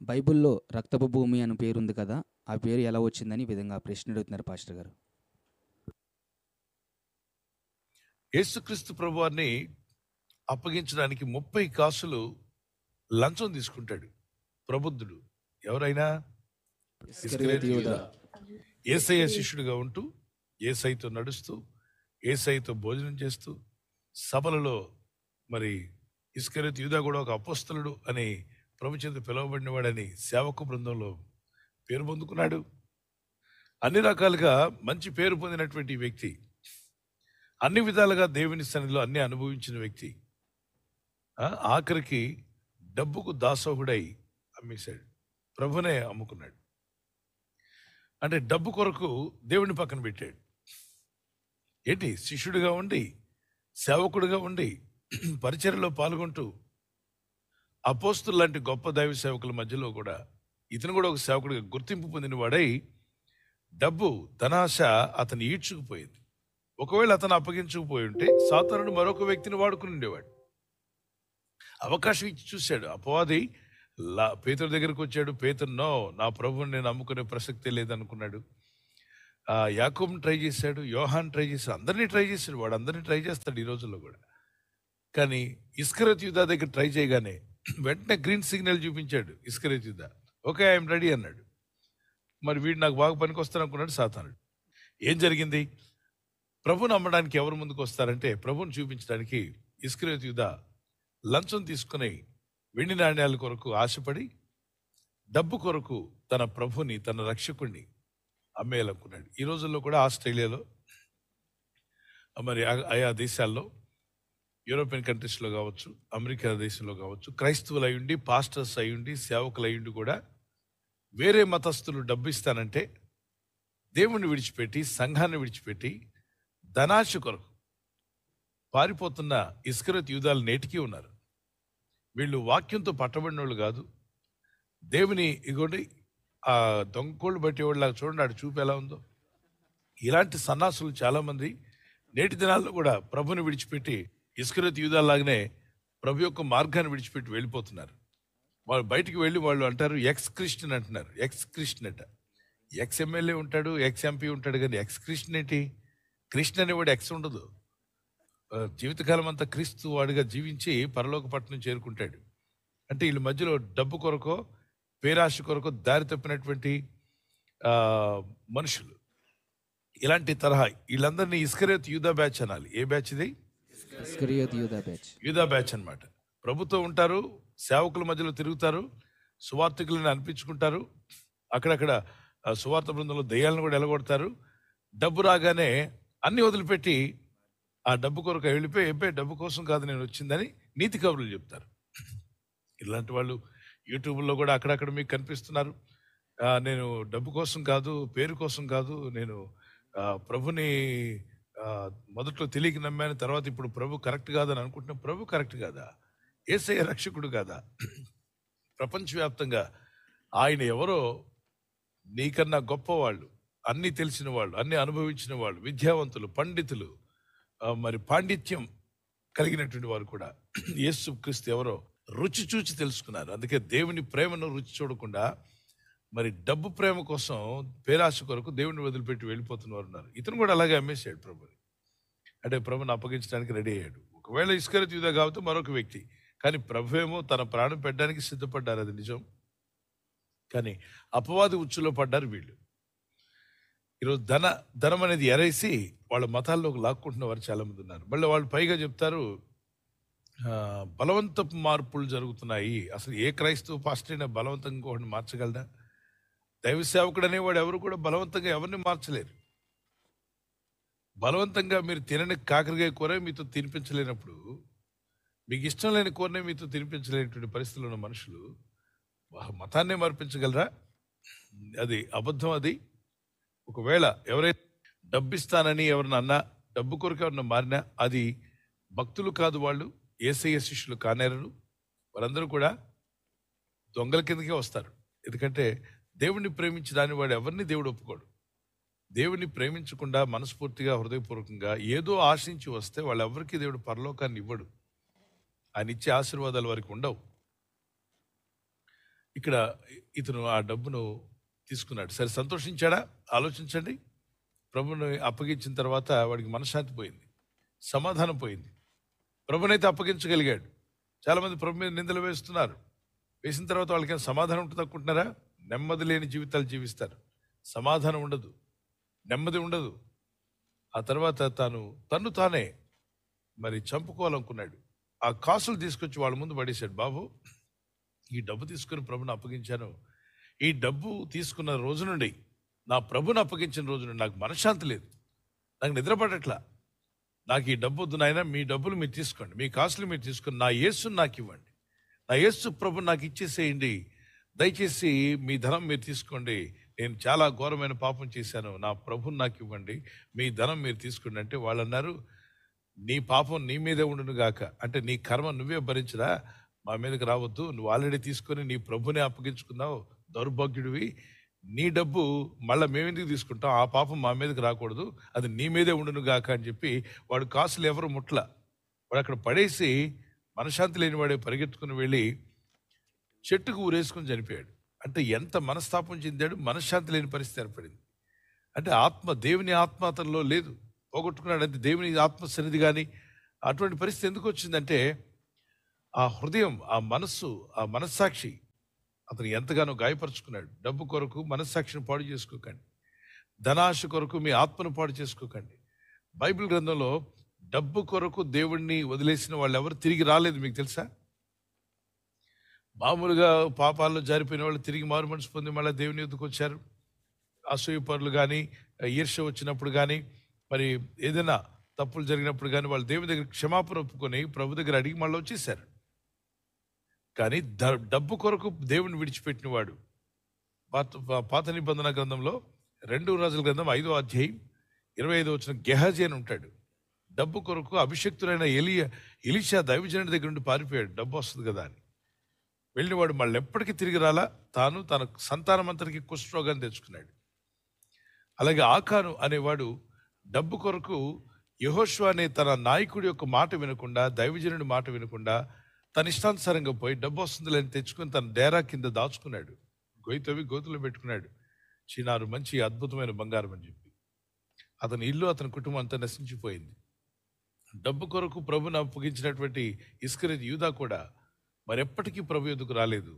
బైబిల్లో రక్తపు భూమి అని పేరు ఉంది కదా, ఆ పేరు ఎలా వచ్చిందని ఈ విధంగా ప్రశ్న అడుగుతున్నారు పాస్టర్ గారు. యేసుక్రీస్తు ప్రభువారిని అప్పగించడానికి 30 కాసులు లంచం తీసుకుంటాడు ప్రబుద్ధుడు. ఎవరైనా ఇస్కరియోతు యూదా. యేసయ్య శిష్యుడిగా ఉంటూ, యేసయ్యతో నడుస్తూ, యేసయ్యతో భోజనం చేస్తూ, సభలలో మరి ఇస్కరియోతు యూదా కూడా ఒక అపోస్తలుడు అని ప్రభు చేత పిలువబడినవాడని సేవకు బృందంలో పేరు పొందుకున్నాడు. అన్ని రకాలుగా మంచి పేరు పొందినటువంటి వ్యక్తి, అన్ని విధాలుగా దేవుని సన్నిధిలో అన్ని అనుభవించిన వ్యక్తి, ఆఖరికి డబ్బుకు దాసోహుడై అమ్మేశాడు, ప్రభునే అమ్ముకున్నాడు. అంటే డబ్బు కొరకు దేవుని పక్కన పెట్టాడు. ఏంటి, శిష్యుడిగా ఉండి, సేవకుడిగా ఉండి, పరిచర్యలో పాల్గొంటూ, అపోస్తులు లాంటి గొప్ప దైవ సేవకుల మధ్యలో కూడా ఇతను కూడా ఒక సేవకుడిగా గుర్తింపు పొందిన వాడై డబ్బు, ధనాశ అతను ఈడ్చుకుపోయింది. ఒకవేళ అతను అప్పగించుకుపోయి ఉంటే సాతానుడు మరొక వ్యక్తిని వాడుకుని ఉండేవాడు. అవకాశం ఇచ్చి చూశాడు. అపవాది పేతురు దగ్గరికి వచ్చాడు. పేతురు నో, నా ప్రభువుని నేను నమ్ముకునే ప్రసక్తే లేదనుకున్నాడు. యాకోబుని ట్రై చేశాడు, యోహాన్ ట్రై చేశాడు, అందరినీ ట్రై చేశాడు. వాడు అందరినీ ట్రై చేస్తాడు ఈ రోజుల్లో కూడా. కానీ ఇస్కరియోతు యూదా దగ్గర ట్రై చేయగానే వెంటనే గ్రీన్ సిగ్నల్ చూపించాడు ఇస్కరియోతు యూదా. ఓకే, ఐఎమ్ రెడీ అన్నాడు. మరి వీడు నాకు బాగా పనికి వస్తాను అనుకున్నాడు సాతానుడు. ఏం జరిగింది? ప్రభుని నమ్మడానికి ఎవరు ముందుకు వస్తారంటే, ప్రభుని చూపించడానికి ఇస్కరియోతు యూదా లంచం తీసుకుని వెండి నాణ్యాల కొరకు ఆశపడి డబ్బు కొరకు తన ప్రభుని, తన రక్షకుణ్ణి అమ్మేయాలనుకున్నాడు. ఈ రోజుల్లో కూడా ఆస్ట్రేలియాలో, మరి ఆయా దేశాల్లో, యూరోపియన్ కంట్రీస్లో కావచ్చు, అమెరికా దేశంలో కావచ్చు, క్రైస్తవులు అయ్యుండి, పాస్టర్స్ అయ్యుండి, సేవకులు అయ్యుండి కూడా వేరే మతస్థులు డబ్బు ఇస్తానంటే దేవుణ్ణి విడిచిపెట్టి, సంఘాన్ని విడిచిపెట్టి ధనాశ కొరకు పారిపోతున్న ఇస్కరియోతు యూదాలు నేటికీ ఉన్నారు. వీళ్ళు వాక్యంతో పట్టబడిన వాళ్ళు కాదు. దేవుని ఇగోండి ఆ దొంగకోళ్ళు బట్టేవాళ్ళలాగా చూడండి, ఆడు చూపు ఎలా ఉందో. ఇలాంటి సన్నాసులు చాలామంది నేటి దినాల్లో కూడా ప్రభుని విడిచిపెట్టి ఇస్కరియోతు యూదాలాగానే ప్రభు యొక్క మార్గాన్ని విడిచిపెట్టి వెళ్ళిపోతున్నారు. వాళ్ళు బయటికి వెళ్ళి వాళ్ళు అంటారు ఎక్స్ క్రిస్టియన్ అంటున్నారు. ఎక్స్ క్రిస్టియన్ అట. ఎక్స్ ఎమ్మెల్యే ఉంటాడు, ఎక్స్ ఎంపీ ఉంటాడు, కానీ ఎక్స్ క్రిస్టియన్ ఏంటి? క్రిస్టియన్ అనేవాడు ఎక్స్ ఉండదు. జీవితకాలం అంతా క్రీస్తు వాడిగా జీవించి పరలోక పట్టణం చేరుకుంటాడు. అంటే వీళ్ళ మధ్యలో డబ్బు కొరకో, పేరాశ కొరకో దారి తప్పినటువంటి మనుషులు. ఇలాంటి తరహా వీళ్ళందరినీ ఇస్కరియోతు యూదా బ్యాచ్ అనాలి. ఏ బ్యాచ్ ఇది? ఇస్కరియోతు యూదా బ్యాచ్. యూదా బ్యాచ్ అన్నమాట. ప్రభుతో ఉంటారు, సేవకుల మధ్యలో తిరుగుతారు, సువార్థికులను అనిపించుకుంటారు, అక్కడక్కడ సువార్త బృందంలో దయ్యాలను కూడా ఎలగొడతారు. డబ్బు రాగానే అన్ని వదిలిపెట్టి ఆ డబ్బు కొరకు వెళ్ళిపోయి డబ్బు కోసం కాదు నేను వచ్చిందని నీతి కబుర్లు చెప్తారు. ఇలాంటి వాళ్ళు యూట్యూబ్లో కూడా అక్కడక్కడ మీకు కనిపిస్తున్నారు. నేను డబ్బు కోసం కాదు, పేరు కోసం కాదు, నేను ప్రభుని మొదట్లో తెలియక నమ్మాను, తర్వాత ఇప్పుడు ప్రభు కరెక్ట్ కాదని అనుకుంటున్నా. ప్రభు కరెక్ట్ కాదా? యేసయ్య రక్షకుడు కాదా? ప్రపంచవ్యాప్తంగా ఆయన ఎవరో నీకన్నా గొప్పవాళ్ళు, అన్నీ తెలిసిన వాళ్ళు, అన్నీ అనుభవించిన వాళ్ళు, విద్యావంతులు, పండితులు, మరి పాండిత్యం కలిగినటువంటి వారు కూడా యేసు క్రీస్తు ఎవరో రుచి చూచి తెలుసుకున్నారు. అందుకే దేవుని ప్రేమను రుచి చూడకుండా మరి డబ్బు ప్రేమ కోసం, పేరాశ కొరకు దేవుని వదిలిపెట్టి వెళ్ళిపోతున్న వారు ఉన్నారు. ఇతను కూడా అలాగే అమ్మేశాడు ప్రభుని. అంటే ప్రభుని అప్పగించడానికి రెడీ అయ్యాడు. ఒకవేళ ఇస్కరియోతు యూదా కాబట్టి మరొక వ్యక్తి, కానీ ప్రభు ఏమో తన ప్రాణం పెట్టడానికి సిద్ధపడ్డారు, అది నిజం. కానీ అపవాది ఉచ్చులో పడ్డారు వీళ్ళు. ఈరోజు ధనం అనేది ఎరేసి వాళ్ళ మతాల్లోకి లాక్కుంటున్న వారు చాలా మంది ఉన్నారు. మళ్ళీ వాళ్ళు పైగా చెప్తారు బలవంతపు మార్పులు జరుగుతున్నాయి. అసలు ఏ క్రైస్తవ పాస్టర్ అయినా బలవంతంగా ఇంకొకటి మార్చగలడా? దైవ సేవకుడు అనేవాడు ఎవరు కూడా బలవంతంగా ఎవరిని మార్చలేరు. బలవంతంగా మీరు తినని కాకరకాయ కూర మీతో తినిపించలేనప్పుడు, మీకు ఇష్టం లేని కూరనే మీతో తినిపించలేనటువంటి పరిస్థితుల్లో ఉన్న మనుషులు మతాన్నే మార్పించగలరా? అది అబద్ధం. అది ఒకవేళ ఎవరైనా డబ్బిస్తానని ఎవరిని అన్నా, డబ్బు కొరకు ఎవరన్నా మారినా, అది భక్తులు కాదు, వాళ్ళు యేసయ్య శిష్యులు కానేరరు. వారందరూ కూడా దొంగల కిందకే వస్తారు. ఎందుకంటే దేవుణ్ణి ప్రేమించి దాని వాడు ఎవరిని దేవుడు ఒప్పుకోడు. దేవుని ప్రేమించకుండా మనస్ఫూర్తిగా, హృదయపూర్వకంగా ఏదో ఆశించి వస్తే వాళ్ళెవరికి దేవుడు పరలోకాన్ని ఇవ్వడు. ఆయన ఇచ్చే ఆశీర్వాదాలు వారికి ఉండవు. ఇక్కడ ఇతను ఆ డబ్బును తీసుకున్నాడు. సరే, సంతోషించాడా? ఆలోచించండి. ప్రభుని అప్పగించిన తర్వాత వాడికి మనశ్శాంతి పోయింది, సమాధానం పోయింది. ప్రభునైతే అప్పగించగలిగాడు. చాలామంది ప్రభు మీద నిందలు వేస్తున్నారు. వేసిన తర్వాత వాళ్ళకైనా సమాధానం ఉంటుంది అనుకుంటున్నారా? నెమ్మది లేని జీవితాలు జీవిస్తారు. సమాధానం ఉండదు, నెమ్మది ఉండదు. ఆ తర్వాత తను తానే మరి చంపుకోవాలనుకున్నాడు. ఆ కాసులు తీసుకొచ్చి వాళ్ళ ముందు పడేశాడు. బాబు, ఈ డబ్బు తీసుకుని ప్రభుని అప్పగించాను. ఈ డబ్బు తీసుకున్న రోజు నుండి, నా ప్రభుని అప్పగించిన రోజు నుండి నాకు మనశ్శాంతి లేదు, నాకు నిద్రపడట్లా. నాకు ఈ డబ్బు వద్దు నాయన, మీ డబ్బులు మీరు తీసుకోండి, మీ కాసులు మీరు తీసుకొని నా యేసుని నాకు ఇవ్వండి, నా యేసు ప్రభు నాకు ఇచ్చేసేయండి, దయచేసి మీ ధనం మీరు తీసుకోండి, నేను చాలా ఘోరమైన పాపం చేశాను, నా ప్రభుని నాకు ఇవ్వండి, మీ ధనం మీరు తీసుకోండి. అంటే వాళ్ళు అన్నారు, నీ పాపం నీ మీదే ఉండును గాక, అంటే నీ కర్మ నువ్వే భరించరా, మా మీదకి రావద్దు, నువ్వు ఆల్రెడీ తీసుకొని నీ ప్రభునే అప్పగించుకున్నావు, దౌర్భాగ్యుడివి, నీ డబ్బు మళ్ళీ మేమెందుకు తీసుకుంటాం, ఆ పాపం మా మీదకి రాకూడదు, అది నీ మీదే ఉండును గాక అని చెప్పి వాడు కాసులు ఎవరు ముట్ల, వాడు అక్కడ పడేసి మనశ్శాంతి లేని వాడే పరిగెత్తుకుని వెళ్ళి చెట్టుకు ఊరేసుకొని చనిపోయాడు. అంటే ఎంత మనస్తాపం చెందాడు, మనశ్శాంతి లేని పరిస్థితి ఏర్పడింది. అంటే దేవుని ఆత్మ అతనిలో లేదు, పోగొట్టుకున్నాడు. అంటే దేవుని ఆత్మ సన్నిధి కానీ అటువంటి పరిస్థితి ఎందుకు వచ్చిందంటే ఆ హృదయం, ఆ మనస్సు, ఆ మనస్సాక్షి అతను ఎంతగానో గాయపరుచుకున్నాడు. డబ్బు కొరకు మనస్సాక్షిని పాడు చేసుకోకండి, ధనాశ కొరకు మీ ఆత్మను పాడు చేసుకోకండి. బైబిల్ గ్రంథంలో డబ్బు కొరకు దేవుణ్ణి వదిలేసిన వాళ్ళు ఎవరు తిరిగి రాలేదు, మీకు తెలుసా? మామూలుగా పాపాల్లో జారిపోయిన వాళ్ళు తిరిగి మారు మనసు పొంది మళ్ళీ దేవుని యొద్దకు వచ్చారు. అసూయపరులు కానీ, ఈర్ష్య వచ్చినప్పుడు కానీ, మరి ఏదైనా తప్పులు జరిగినప్పుడు కానీ వాళ్ళు దేవుని దగ్గర క్షమాపణ ఒప్పుకొని ప్రభు దగ్గర అడిగి మళ్ళీ వచ్చేసారు. కానీ డబ్బు కొరకు దేవుని విడిచిపెట్టిన వాడు పాత నిబంధన గ్రంథంలో 2 రాజుల గ్రంథం 5వ అధ్యాయం 25వ వచనం గెహజీ అని ఉంటాడు. డబ్బు కొరకు అభిషక్తులైన ఎలీషా దైవజనుడి దగ్గర నుండి పారిపోయాడు, డబ్బు వస్తుంది కదా అని. వెళ్ళినవాడు మళ్ళీ ఎప్పటికీ తిరిగి రాలా. తాను తన సంతానం అంతరికి కుష్ఠరోగాన్ని తెచ్చుకున్నాడు. అలాగే ఆకాను అనేవాడు డబ్బు కొరకు యెహోషువ అనే తన నాయకుడి యొక్క మాట వినకుండా, దైవజనుడి మాట వినకుండా తన ఇష్టానుసారంగా పోయి డబ్బు వస్తుందిలే అని తెచ్చుకుని తన డేరా కింద దాచుకున్నాడు. గొయ్యి గోతులు పెట్టుకున్నాడు. చిన్నారు మంచి అద్భుతమైన బంగారం అని చెప్పి అతని ఇల్లు, అతని కుటుంబం అంతా నశించిపోయింది. డబ్బు కొరకు ప్రభుని అప్పగించినటువంటి ఇస్కరియోతు యూదా కూడా మరెప్పటికీ ప్రభు యొద్దకు రాలేదు.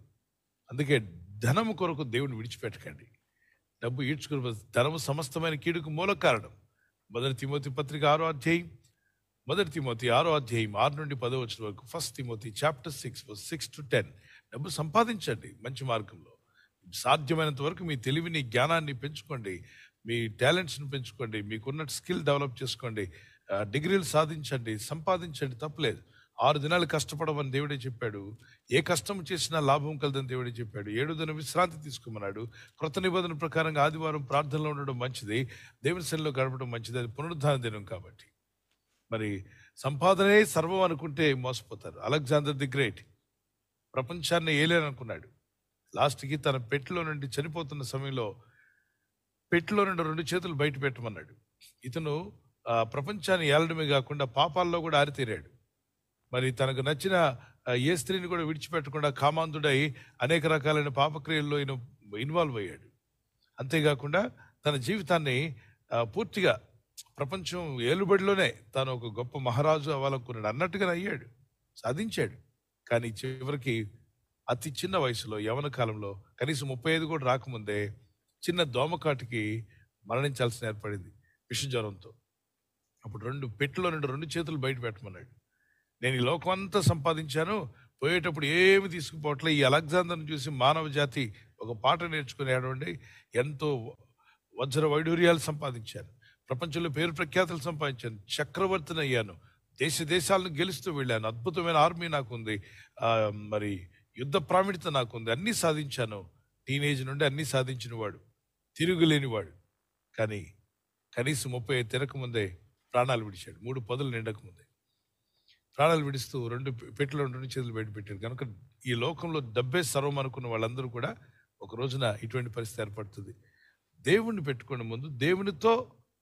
అందుకే ధనము కొరకు దేవుని విడిచిపెట్టకండి. డబ్బు ఈడ్చుకుని ధనము సమస్తమైన కీడుకు మూల కారణం. 1 తిమోతి పత్రిక 6వ అధ్యాయం 1 తిమోతి 6వ అధ్యాయం 6 నుండి 10వ వచనం వరకు, 1 తిమోతి చాప్టర్ 6 to 10. డబ్బు సంపాదించండి మంచి మార్గంలో. సాధ్యమైనంత వరకు మీ తెలివిని, జ్ఞానాన్ని పెంచుకోండి, మీ టాలెంట్స్ని పెంచుకోండి, మీకున్న స్కిల్ డెవలప్ చేసుకోండి, డిగ్రీలు సాధించండి, సంపాదించండి, తప్పలేదు. 6 దినాలు కష్టపడమని దేవుడే చెప్పాడు. ఏ కష్టం చేసినా లాభం కలదని దేవుడే చెప్పాడు. 7వ దినం విశ్రాంతి తీసుకోమన్నాడు. కృత నిబంధన ప్రకారంగా ఆదివారం ప్రార్థనలో ఉండడం మంచిది, దేవుని సన్నిధిలో గడపడం మంచిది. అది పునరుద్ధాన దినం కాబట్టి. మరి సంపాదనే సర్వం అనుకుంటే మోసపోతారు. అలెగ్జాండర్ ది గ్రేట్ ప్రపంచాన్ని ఏలేననుకున్నాడు. లాస్ట్కి తన పెట్టెలో నుండి చనిపోతున్న సమయంలో పెట్టెలో నుండి 2 చేతులు బయట పెట్టమన్నాడు. ఇతను ప్రపంచాన్ని ఏలడమే కాకుండా పాపాల్లో కూడా ఆరితేరాడు. మరి తనకు నచ్చిన ఏ స్త్రీని కూడా విడిచిపెట్టకుండా కామాంధుడై అనేక రకాలైన పాపక్రియల్లో ఈయన ఇన్వాల్వ్ అయ్యాడు. అంతేకాకుండా తన జీవితాన్ని పూర్తిగా ప్రపంచం ఏలుబడిలోనే తాను ఒక గొప్ప మహారాజు అవ్వాలనుకున్నాడు. అన్నట్టుగా అయ్యాడు, సాధించాడు. కానీ చివరికి అతి చిన్న వయసులో, యవన కాలంలో, కనీసం 35 కూడా రాకముందే చిన్న దోమకాటికి మరణించాల్సిన ఏర్పడింది విషజ్వరంతో. అప్పుడు పెట్టెలో నుండి 2 చేతులు బయట పెట్టమన్నాడు. నేను ఈ లోకం అంతా సంపాదించాను, పోయేటప్పుడు ఏమి తీసుకుపోవట్లే. ఈ అలెగ్జాండర్ని చూసి మానవ జాతి ఒక పాట నేర్చుకుని ఏడవండి, ఎంతో వజ్ర వైడూర్యాలు సంపాదించాను, ప్రపంచంలో పేరు ప్రఖ్యాతులు సంపాదించాను, చక్రవర్తిని అయ్యాను, దేశాలను గెలుస్తూ వెళ్ళాను, అద్భుతమైన ఆర్మీ నాకుంది, మరి యుద్ధ ప్రావీణ్యత నాకుంది, అన్నీ సాధించాను. టీనేజ్ నుండి అన్నీ సాధించిన వాడు, తిరుగులేనివాడు. కానీ కనీసం 35 తిరగకముందే ప్రాణాలు విడిచాడు. 3 పదులు నిండకముందే ప్రాణాలు విడుస్తూ పెట్టెలో 2 చేతులు బయట పెట్టాడు. కనుక ఈ లోకంలో డబ్బే సర్వం అనుకున్న వాళ్ళందరూ కూడా ఒక రోజున ఇటువంటి పరిస్థితి ఏర్పడుతుంది. దేవుణ్ణి పెట్టుకునే ముందు దేవునితో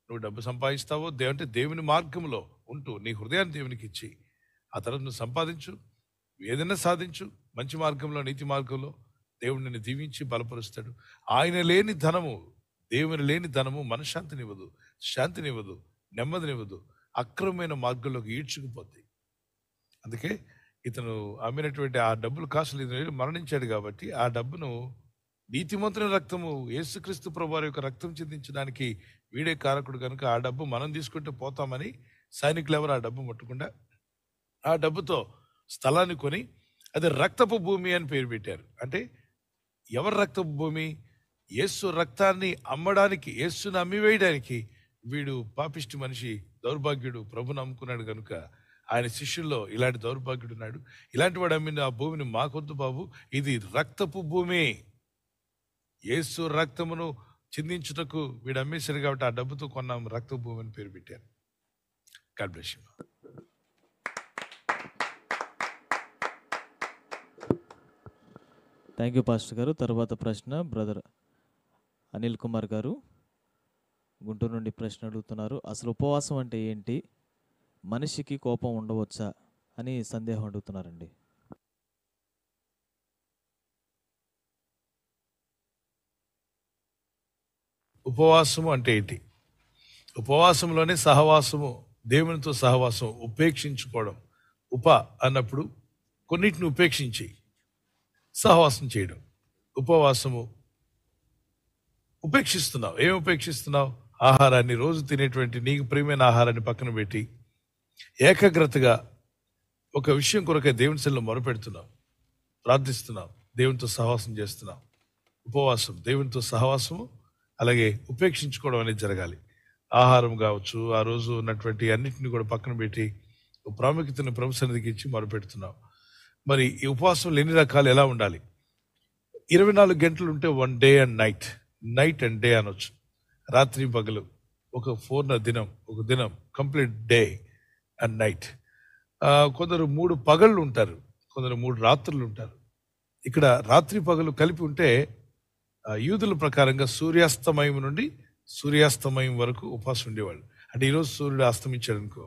నువ్వు డబ్బు సంపాదిస్తావో, అంటే దేవుని మార్గంలో ఉంటూ నీ హృదయాన్ని దేవునికి ఇచ్చి ఆ తర్వాత నువ్వు సంపాదించు, ఏదైనా సాధించు. మంచి మార్గంలో, నీతి మార్గంలో దేవుడు నిన్ను దీవించి బలపరుస్తాడు. ఆయన లేని ధనము, దేవుని లేని ధనము మనశ్శాంతినివ్వదు, శాంతినివ్వదు, నెమ్మదినివ్వదు, అక్రమమైన మార్గంలోకి ఈడ్చుకుపోద్ది. అందుకే ఇతను అమ్మినటువంటి ఆ డబ్బులు కాసులు ఇతను మరణించాడు. కాబట్టి ఆ డబ్బును నీతిమంతుని రక్తము, యేసుక్రీస్తు ప్రభువారి యొక్క రక్తం చిందించడానికి వీడే కారకుడు. కనుక ఆ డబ్బు మనం తీసుకుంటే పోతామని సైనికులు ఎవరు ఆ డబ్బు ముట్టకుండా ఆ డబ్బుతో స్థలాన్ని కొని అది రక్తపు భూమి అని పేరు పెట్టారు. అంటే ఎవరు రక్తపు భూమి? యేసు రక్తాన్ని అమ్మడానికి, యేసుని అమ్మివేయడానికి వీడు పాపిష్టి మనిషి, దౌర్భాగ్యుడు ప్రభుని నమ్ముకున్నాడు. కనుక ఆయన శిష్యుల్లో ఇలాంటి దౌర్భాగ్యుడు ఉన్నాడు. ఇలాంటి వాడు అమ్మిన ఆ భూమిని మాకొద్దు బాబు, ఇది రక్తపు భూమి, యేసు రక్తమును చిందించుటకు వీడు అమ్మేశారు కాబట్టి ఆ డబ్బుతో కొన్నాం, రక్తపు భూమి అని పేరు పెట్టారు. God bless you. Thank you pastor గారు. తర్వాత ప్రశ్న బ్రదర్ అనిల్ కుమార్ గారు గుంటూరు నుండి ప్రశ్న అడుగుతున్నారు. అసలు ఉపవాసం అంటే ఏంటి? మనిషికి కోపం ఉండవచ్చా అని సందేహం అడుగుతున్నారండి. ఉపవాసము అంటే ఏంటి? ఉపవాసంలోనే సహవాసము, దేవునితో సహవాసం, ఉపేక్షించుకోవడం. అన్నప్పుడు కొన్నిటిని ఉపేక్షించి సహవాసం చేయడం. ఉపవాసము ఉపేక్షిస్తున్నావు. ఏం ఉపేక్షిస్తున్నావు? ఆహారాన్ని, రోజు తినేటువంటి నీకు ప్రియమైన ఆహారాన్ని పక్కన పెట్టి ఏకాగ్రతగా ఒక విషయం కొరకే దేవుని సన్నిధిలో మొరపెడుతున్నావు, ప్రార్థిస్తున్నావు, దేవునితో సహవాసం చేస్తున్నావు. ఉపవాసం, దేవునితో సహవాసము, అలాగే ఉపేక్షించుకోవడం అనేది జరగాలి. ఆహారం కావచ్చు, ఆ రోజు ఉన్నటువంటి అన్నింటినీ కూడా పక్కన పెట్టి ప్రాముఖ్యతను ప్రభు సన్నిధికి ఇచ్చి మొరపెడుతున్నావు. మరి ఈ ఉపవాసంలో ఎన్ని రకాలు, ఎలా ఉండాలి? 24 గంటలు ఉంటే 1 day and night, night and day అనొచ్చు. రాత్రి పగలు, ఒక పూర్ణ దినం, ఒక దినం, కంప్లీట్ డే అండ్ నైట్. కొందరు 3 పగళ్ళు ఉంటారు, కొందరు 3 రాత్రులు ఉంటారు. ఇక్కడ రాత్రి పగలు కలిపి ఉంటే యూదుల ప్రకారంగా సూర్యాస్తమయం నుండి సూర్యాస్తమయం వరకు ఉపవాసం ఉండేవాళ్ళు. అంటే ఈరోజు సూర్యుడు అస్తమించాడు అనుకో,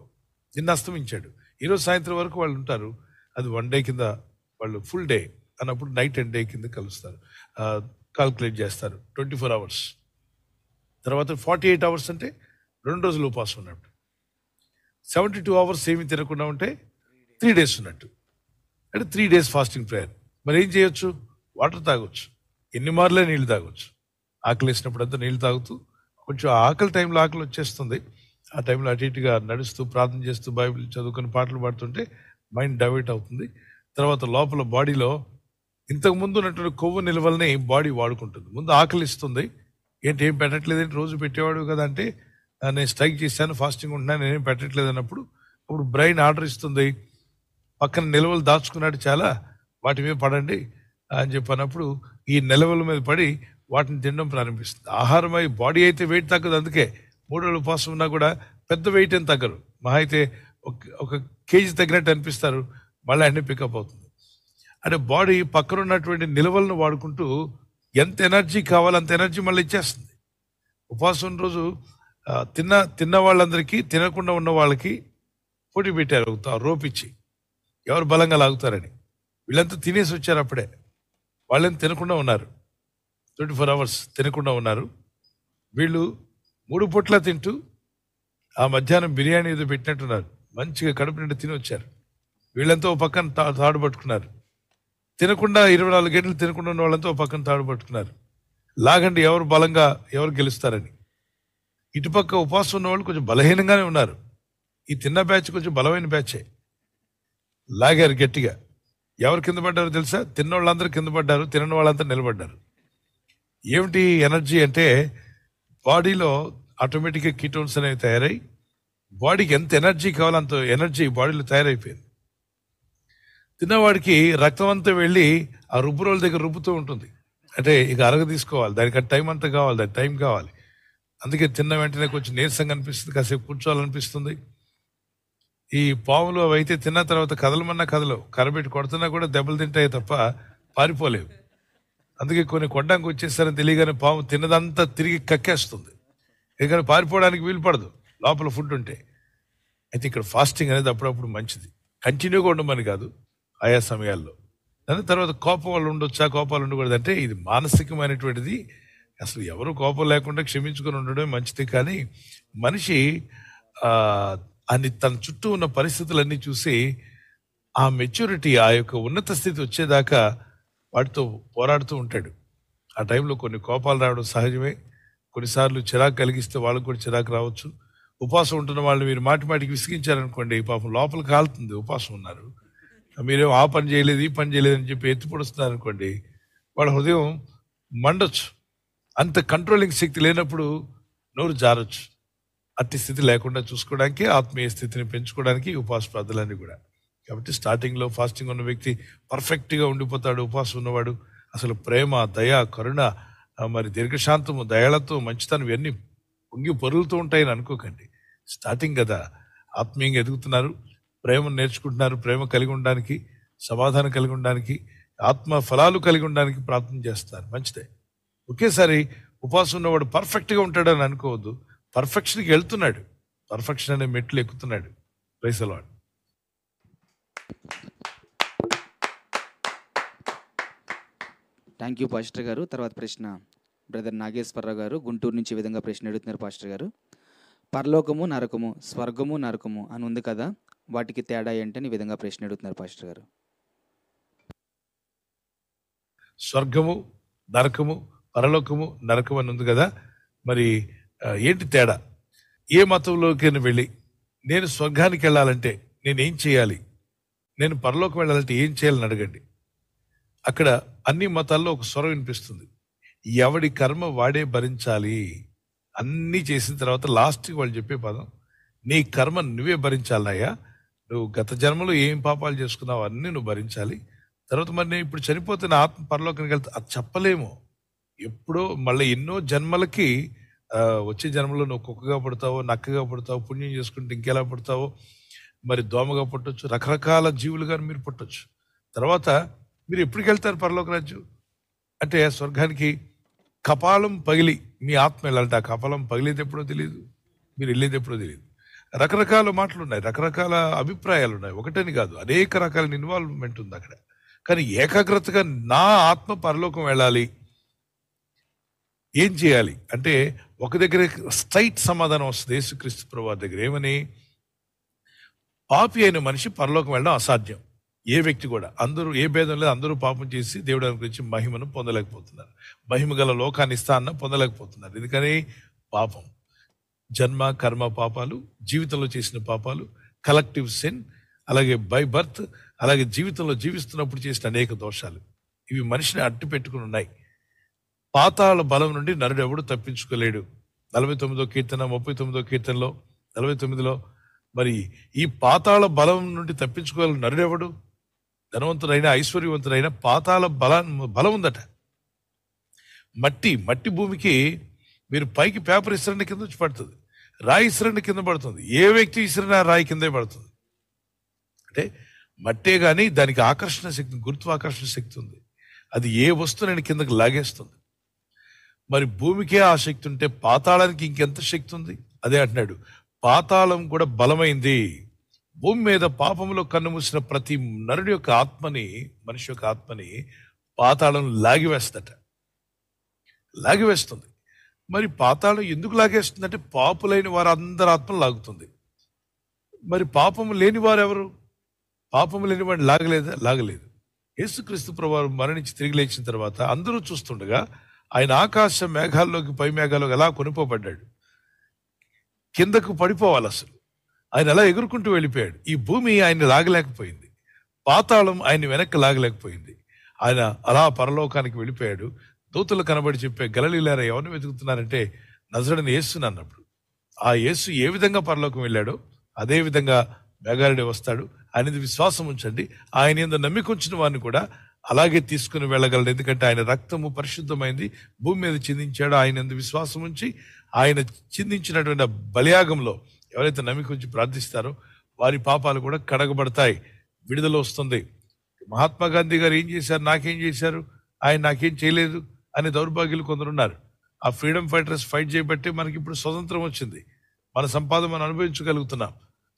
నిన్న అస్తమించాడు, ఈరోజు సాయంత్రం వరకు వాళ్ళు ఉంటారు. అది 1 డే కింద, వాళ్ళు ఫుల్ డే అన్నప్పుడు నైట్ అండ్ డే కింద కలుస్తారు, కాల్కులేట్ చేస్తారు. 24 అవర్స్ తర్వాత 48 అవర్స్ అంటే 2 రోజులు ఉపవాసం ఉన్నట్టు. 72 అవర్స్ ఏమి తినకుండా ఉంటే 3 డేస్ ఉన్నట్టు, అంటే 3 డేస్ ఫాస్టింగ్ ప్రేయర్. మరి ఏం చేయొచ్చు? వాటర్ తాగొచ్చు, ఎన్ని మార్లే నీళ్ళు తాగొచ్చు. ఆకలి వేసినప్పుడు అంతా నీళ్ళు తాగుతూ, కొంచెం ఆకలి టైంలో ఆకలి వచ్చేస్తుంది, ఆ టైంలో అటు ఇటుగా నడుస్తూ ప్రార్థన చేస్తూ బైబిల్ చదువుకొని పాటలు పాడుతుంటే మైండ్ డైవర్ట్ అవుతుంది. తర్వాత లోపల బాడీలో ఇంతకు ముందు ఉన్నటువంటి కొవ్వు నిల్వల్ని బాడీ వాడుకుంటుంది. ముందు ఆకలి ఇస్తుంది, ఏంటి ఏం పెట్టట్లేదంటే, రోజు పెట్టేవాడు కదా అంటే, నేను స్ట్రైక్ చేశాను, ఫాస్టింగ్ ఉంటున్నాను, నేనేం పెట్టట్లేదు అన్నప్పుడు అప్పుడు బ్రెయిన్ ఆర్డర్ ఇస్తుంది, పక్కన నిల్వలు దాచుకున్నాడు చాలా, వాటి మీద పడండి అని చెప్పినప్పుడు ఈ నిల్వల మీద పడి వాటిని తినడం ప్రారంభిస్తుంది. ఆహారమై బాడీ అయితే వెయిట్ తగ్గదు, అందుకే 3 రోజులు ఉపవాసం ఉన్నా కూడా పెద్ద వెయిట్ ఏం తగ్గరు, మహా అయితే ఒక కేజీ తగ్గినట్టు అనిపిస్తారు, మళ్ళీ అన్ని పికప్ అవుతుంది. అంటే బాడీ పక్కన ఉన్నటువంటి నిల్వలను వాడుకుంటూ ఎంత ఎనర్జీ కావాలో అంత ఎనర్జీ మళ్ళీ ఇచ్చేస్తుంది. ఉపవాసం రోజు తిన్న వాళ్ళందరికీ, తినకుండా ఉన్న వాళ్ళకి పోటీ పెట్టారు రోప్ ఇచ్చి, ఎవరు బలంగా లాగుతారని. వీళ్ళంతా తినేసి వచ్చారు అప్పుడే, వాళ్ళని తినకుండా ఉన్నారు, 24 అవర్స్ తినకుండా ఉన్నారు. వీళ్ళు 3 పూట్ల తింటూ ఆ మధ్యాహ్నం బిర్యానీ ఏదో పెట్టినట్టున్నారు, మంచిగా కడుపు నిండా తిని వచ్చారు. వీళ్ళంతా ఓ పక్కన తాడు పట్టుకున్నారు, తినకుండా 24 గంటలు తినకుండా ఉన్న వాళ్ళంతా ఓ పక్కన తాడు పట్టుకున్నారు, లాగండి ఎవరు బలంగా, ఎవరు గెలుస్తారని. ఇటుపక్క ఉపవాసం ఉన్న వాళ్ళు కొంచెం బలహీనంగానే ఉన్నారు, ఈ తిన్న బ్యాచ్ కొంచెం బలమైన బ్యాచే, లాగారు గట్టిగా. ఎవరు కింద పడ్డారో తెలుసా? తిన్న వాళ్ళందరూ కింద పడ్డారు, తినని వాళ్ళంతా నిలబడ్డారు. ఏమిటి ఎనర్జీ అంటే, బాడీలో ఆటోమేటిక్గా కీటోన్స్ అనేవి తయారై బాడీకి ఎంత ఎనర్జీ కావాలో అంత ఎనర్జీ బాడీలో తయారైపోయింది. తిన్నవాడికి రక్తం అంతా వెళ్ళి ఆ రుబ్బురోల దగ్గర రుబ్బుతూ ఉంటుంది, అంటే ఇక అరగ తీసుకోవాలి, దానికి టైం అంతా కావాలి, దానికి టైం కావాలి. అందుకే తిన్న వెంటనే కొంచెం నీరసంగా అనిపిస్తుంది, కాసేపు కూర్చోవాలనిపిస్తుంది. ఈ పాములు అవి అయితే తిన్న తర్వాత కదలమన్నా కదలవు, కరబెట్టి కొడుతున్నా కూడా దెబ్బలు తింటాయి తప్ప పారిపోలేవు. అందుకే కొన్ని కొట్టడానికి వచ్చేస్తారని తెలియగానే పాము తిన్నదంతా తిరిగి కక్కేస్తుంది, ఎందుకంటే పారిపోవడానికి వీలు పడదు లోపల ఫుడ్ ఉంటే. అయితే ఇక్కడ ఫాస్టింగ్ అనేది అప్పుడప్పుడు మంచిది, కంటిన్యూగా ఉండమని కాదు, ఆయా సమయాల్లో. దాని తర్వాత కోపం వాళ్ళు ఉండొచ్చా, కోపాలు ఉండకూడదు అంటే, ఇది మానసికమైనటువంటిది. అసలు ఎవరు కోపం లేకుండా క్షమించుకొని ఉండడమే మంచిది. కానీ మనిషి అని తన చుట్టూ ఉన్న పరిస్థితులన్నీ చూసి ఆ మెచ్యూరిటీ, ఆ యొక్క ఉన్నత స్థితి వచ్చేదాకా వాటితో పోరాడుతూ ఉంటాడు. ఆ టైంలో కొన్ని కోపాలు రావడం సహజమే, కొన్నిసార్లు చిరాకు కలిగిస్తే వాళ్ళకు కూడా చిరాకు రావచ్చు. ఉపవాసం ఉంటున్న వాళ్ళు మీరు మాటి మాటికి విసిగించారనుకోండి, పాపం లోపల కాలుతుంది, ఉపవాసం ఉన్నారు, మీరేమో ఆ పని చేయలేదు ఈ పని చేయలేదు అని చెప్పి ఎత్తి పొడుస్తున్నారు అనుకోండి, వాళ్ళ హృదయం మండొచ్చు. అంత కంట్రోలింగ్ శక్తి లేనప్పుడు నోరు జారొచ్చు. అట్టి స్థితి లేకుండా చూసుకోవడానికి, ఆత్మీయ స్థితిని పెంచుకోవడానికి ఉపవాస ప్రార్థనలన్నీ కూడా. కాబట్టి స్టార్టింగ్లో ఫాస్టింగ్ ఉన్న వ్యక్తి పర్ఫెక్ట్గా ఉండిపోతాడు. ఉపవాసం ఉన్నవాడు అసలు ప్రేమ, దయ, కరుణ, మరి దీర్ఘశాంతము, దయాళత్వం, మంచితనం ఇవన్నీ పొంగి పొరులుతూ ఉంటాయని అనుకోకండి. స్టార్టింగ్ కదా, ఆత్మీయంగా ఎదుగుతున్నారు, ప్రేమను నేర్చుకుంటున్నారు. ప్రేమ కలిగి ఉండడానికి, సమాధానం కలిగి ఉండడానికి, ఆత్మ ఫలాలు కలిగి ఉండడానికి ప్రార్థన చేస్తారు, మంచిదే. ఒకేసారి ఉపవాసం ఉన్నవాడు పర్ఫెక్ట్గా ఉంటాడని అనుకోవద్దు, పర్ఫెక్షన్కి వెళ్తున్నాడు, పర్ఫెక్షన్ అనే మెట్లు ఎక్కుతున్నాడు. Praise the Lord. Thank you pastor గారు. తర్వాత ప్రశ్న బ్రదర్ నాగేశ్వరరావు గారు గుంటూరు నుంచి ఈ విధంగా ప్రశ్న అడుగుతున్నారు పాస్టర్ గారు. పరలోకము నరకము, స్వర్గము నరకము అని ఉంది కదా, వాటికి తేడా ఏంటని ఈ విధంగా ప్రశ్న అడుగుతున్నారు పాస్టర్ గారు. స్వర్గము నరకము, పరలోకము నరకము అని ఉంది కదా, మరి ఏంటి తేడా? ఏ మతంలోకైనా వెళ్ళి నేను స్వర్గానికి వెళ్ళాలంటే నేనేం చేయాలి, నేను పరలోకం వెళ్ళాలంటే ఏం చేయాలని అడగండి. అక్కడ అన్ని మతాల్లో ఒక స్వరం వినిపిస్తుంది, ఎవడి కర్మ వాడే భరించాలి. అన్నీ చేసిన తర్వాత లాస్ట్కి వాళ్ళు చెప్పే పదం, నీ కర్మ నువ్వే భరించాలయ్యా, నువ్వు గత జన్మలో ఏం పాపాలు చేసుకున్నావు అన్నీ నువ్వు భరించాలి. తర్వాత మరి నేను ఇప్పుడు చనిపోతే నా ఆత్మ పరలోకానికి వెళ్తా, అది చెప్పలేము. ఎప్పుడో మళ్ళీ ఎన్నో జన్మలకి వచ్చే జన్మలో నువ్వు కుక్కగా పుడతావో, నక్కగా పుడతావో, పుణ్యం చేసుకుంటే ఇంకెలా పుడతావో, మరి దోమగా పుట్టొచ్చు, రకరకాల జీవులుగా మీరు పుట్టొచ్చు. తర్వాత మీరు ఎప్పటికి వెళ్తారు పరలోక రాజ్యం అంటే? స్వర్గానికి కపాలం పగిలి మీ ఆత్మ వెళ్ళాలంటే ఆ కపాలం పగిలేది ఎప్పుడో తెలియదు, మీరు వెళ్ళేది ఎప్పుడో తెలియదు. రకరకాల మాటలు ఉన్నాయి, రకరకాల అభిప్రాయాలు ఉన్నాయి, ఒకటని కాదు, అనేక రకాల ఇన్వాల్వ్మెంట్ ఉంది అక్కడ. కానీ ఏకాగ్రతగా నా ఆత్మ పరలోకం వెళ్ళాలి, ఏం చేయాలి అంటే ఒక దగ్గర స్ట్రైట్ సమాధానం వస్తుంది యేసుక్రీస్తు ప్రభువారి దగ్గర. ఏమని? పాపి అయిన మనిషి పరలోకం వెళ్ళడం అసాధ్యం. ఏ వ్యక్తి కూడా, అందరూ ఏ భేదం లేదు, అందరూ పాపం చేసి దేవుడి గురించి మహిమను పొందలేకపోతున్నారు. మహిమ గల లోకాన్ని ఇస్తా అన్న పొందలేకపోతున్నారు. ఎందుకని? పాపం, జన్మ కర్మ పాపాలు, జీవితంలో చేసిన పాపాలు, కలెక్టివ్ సిన్, అలాగే బై బర్త్, అలాగే జీవితంలో జీవిస్తున్నప్పుడు చేసిన అనేక దోషాలు, ఇవి మనిషిని అడ్డు పెట్టుకుని ఉన్నాయి. పాతాళ బలం నుండి నరుడెవడు తప్పించుకోలేడు. 49వ కీర్తన 39వ కీర్తనలో 49లో మరి ఈ పాతాళ బలం నుండి తప్పించుకోగల నరుడెవడు? ధనవంతుడైనా ఐశ్వర్యవంతుడైనా పాతాళ బలం ఉందట. మట్టి భూమికి మీరు పైకి పేపర్ ఇసరండి కింద వచ్చి పడుతుంది, రాయి ఇసరండి కింద పడుతుంది. ఏ వ్యక్తి ఇసిరినా రాయి కిందే పడుతుంది. అంటే మట్టే కానీ దానికి ఆకర్షణ శక్తి, గురుత్వాకర్షణ శక్తి ఉంది. అది ఏ వస్తువుని కిందకి లాగేస్తుంది. మరి భూమికే ఆ శక్తి ఉంటే పాతాళానికి ఇంకెంత శక్తి ఉంది? అదే అంటున్నాడు, పాతాళం కూడా బలమైంది. భూమి మీద పాపంలో కన్నుమూసిన ప్రతి నరుడి యొక్క ఆత్మని, మనిషి యొక్క ఆత్మని పాతాళం లాగివేస్తుంది. మరి పాతాళం ఎందుకు లాగేస్తుందంటే పాపులైన వారు అందరి ఆత్మలు లాగుతుంది. మరి పాపము లేని వారు ఎవరు? పాపము లేని వాడిని లాగలేదు. యేసుక్రీస్తు ప్రభువు మరణించి తిరిగి లేచిన తర్వాత అందరూ చూస్తుండగా ఆయన ఆకాశ మేఘాల్లోకి, పై మేఘాల్లోకి ఎలా కొనిపోబడ్డాడు, కిందకు పడిపోవాలి. అసలు ఆయన ఎలా ఎగురుకుంటూ వెళ్ళిపోయాడు. ఈ భూమి ఆయన్ని లాగలేకపోయింది, పాతాళం ఆయన్ని వెనక్కి లాగలేకపోయింది. ఆయన అలా పరలోకానికి వెళ్ళిపోయాడు. దూతలు కనబడి చెప్పే, గలిలయులారా ఎవరిని వెతుకుతున్నారంటే నజరేయుడైన యేసుని అన్నప్పుడు, ఆ యేసు ఏ విధంగా పరలోకం వెళ్ళాడో అదే విధంగా మేఘాలుడే వస్తాడు. ఆయనది విశ్వాసం ఉంచండి, ఆయన యందు నమ్మిక ఉంచిన వారిని కూడా అలాగే తీసుకుని వెళ్ళగలడు. ఎందుకంటే ఆయన రక్తము పరిశుద్ధమైంది, భూమి మీద చిందించాడు. ఆయన యందు విశ్వాసం ఉంచి ఆయన చిందించినటువంటి బలియాగంలో ఎవరైతే నమ్మిక ఉంచి ప్రార్థిస్తారో వారి పాపాలు కూడా కడగబడతాయి, విడుదల వస్తుంది. మహాత్మా గాంధీ గారు ఏం చేశారు, నాకేం చేశారు, ఆయన నాకేం చేయలేదు అనే దౌర్భాగ్యులు కొందరున్నారు. ఆ ఫ్రీడమ్ ఫైటర్స్ ఫైట్ చేయబట్టి మనకి ఇప్పుడు స్వతంత్రం వచ్చింది, మన సంపాదన మనం అనుభవించగలుగుతున్నాం.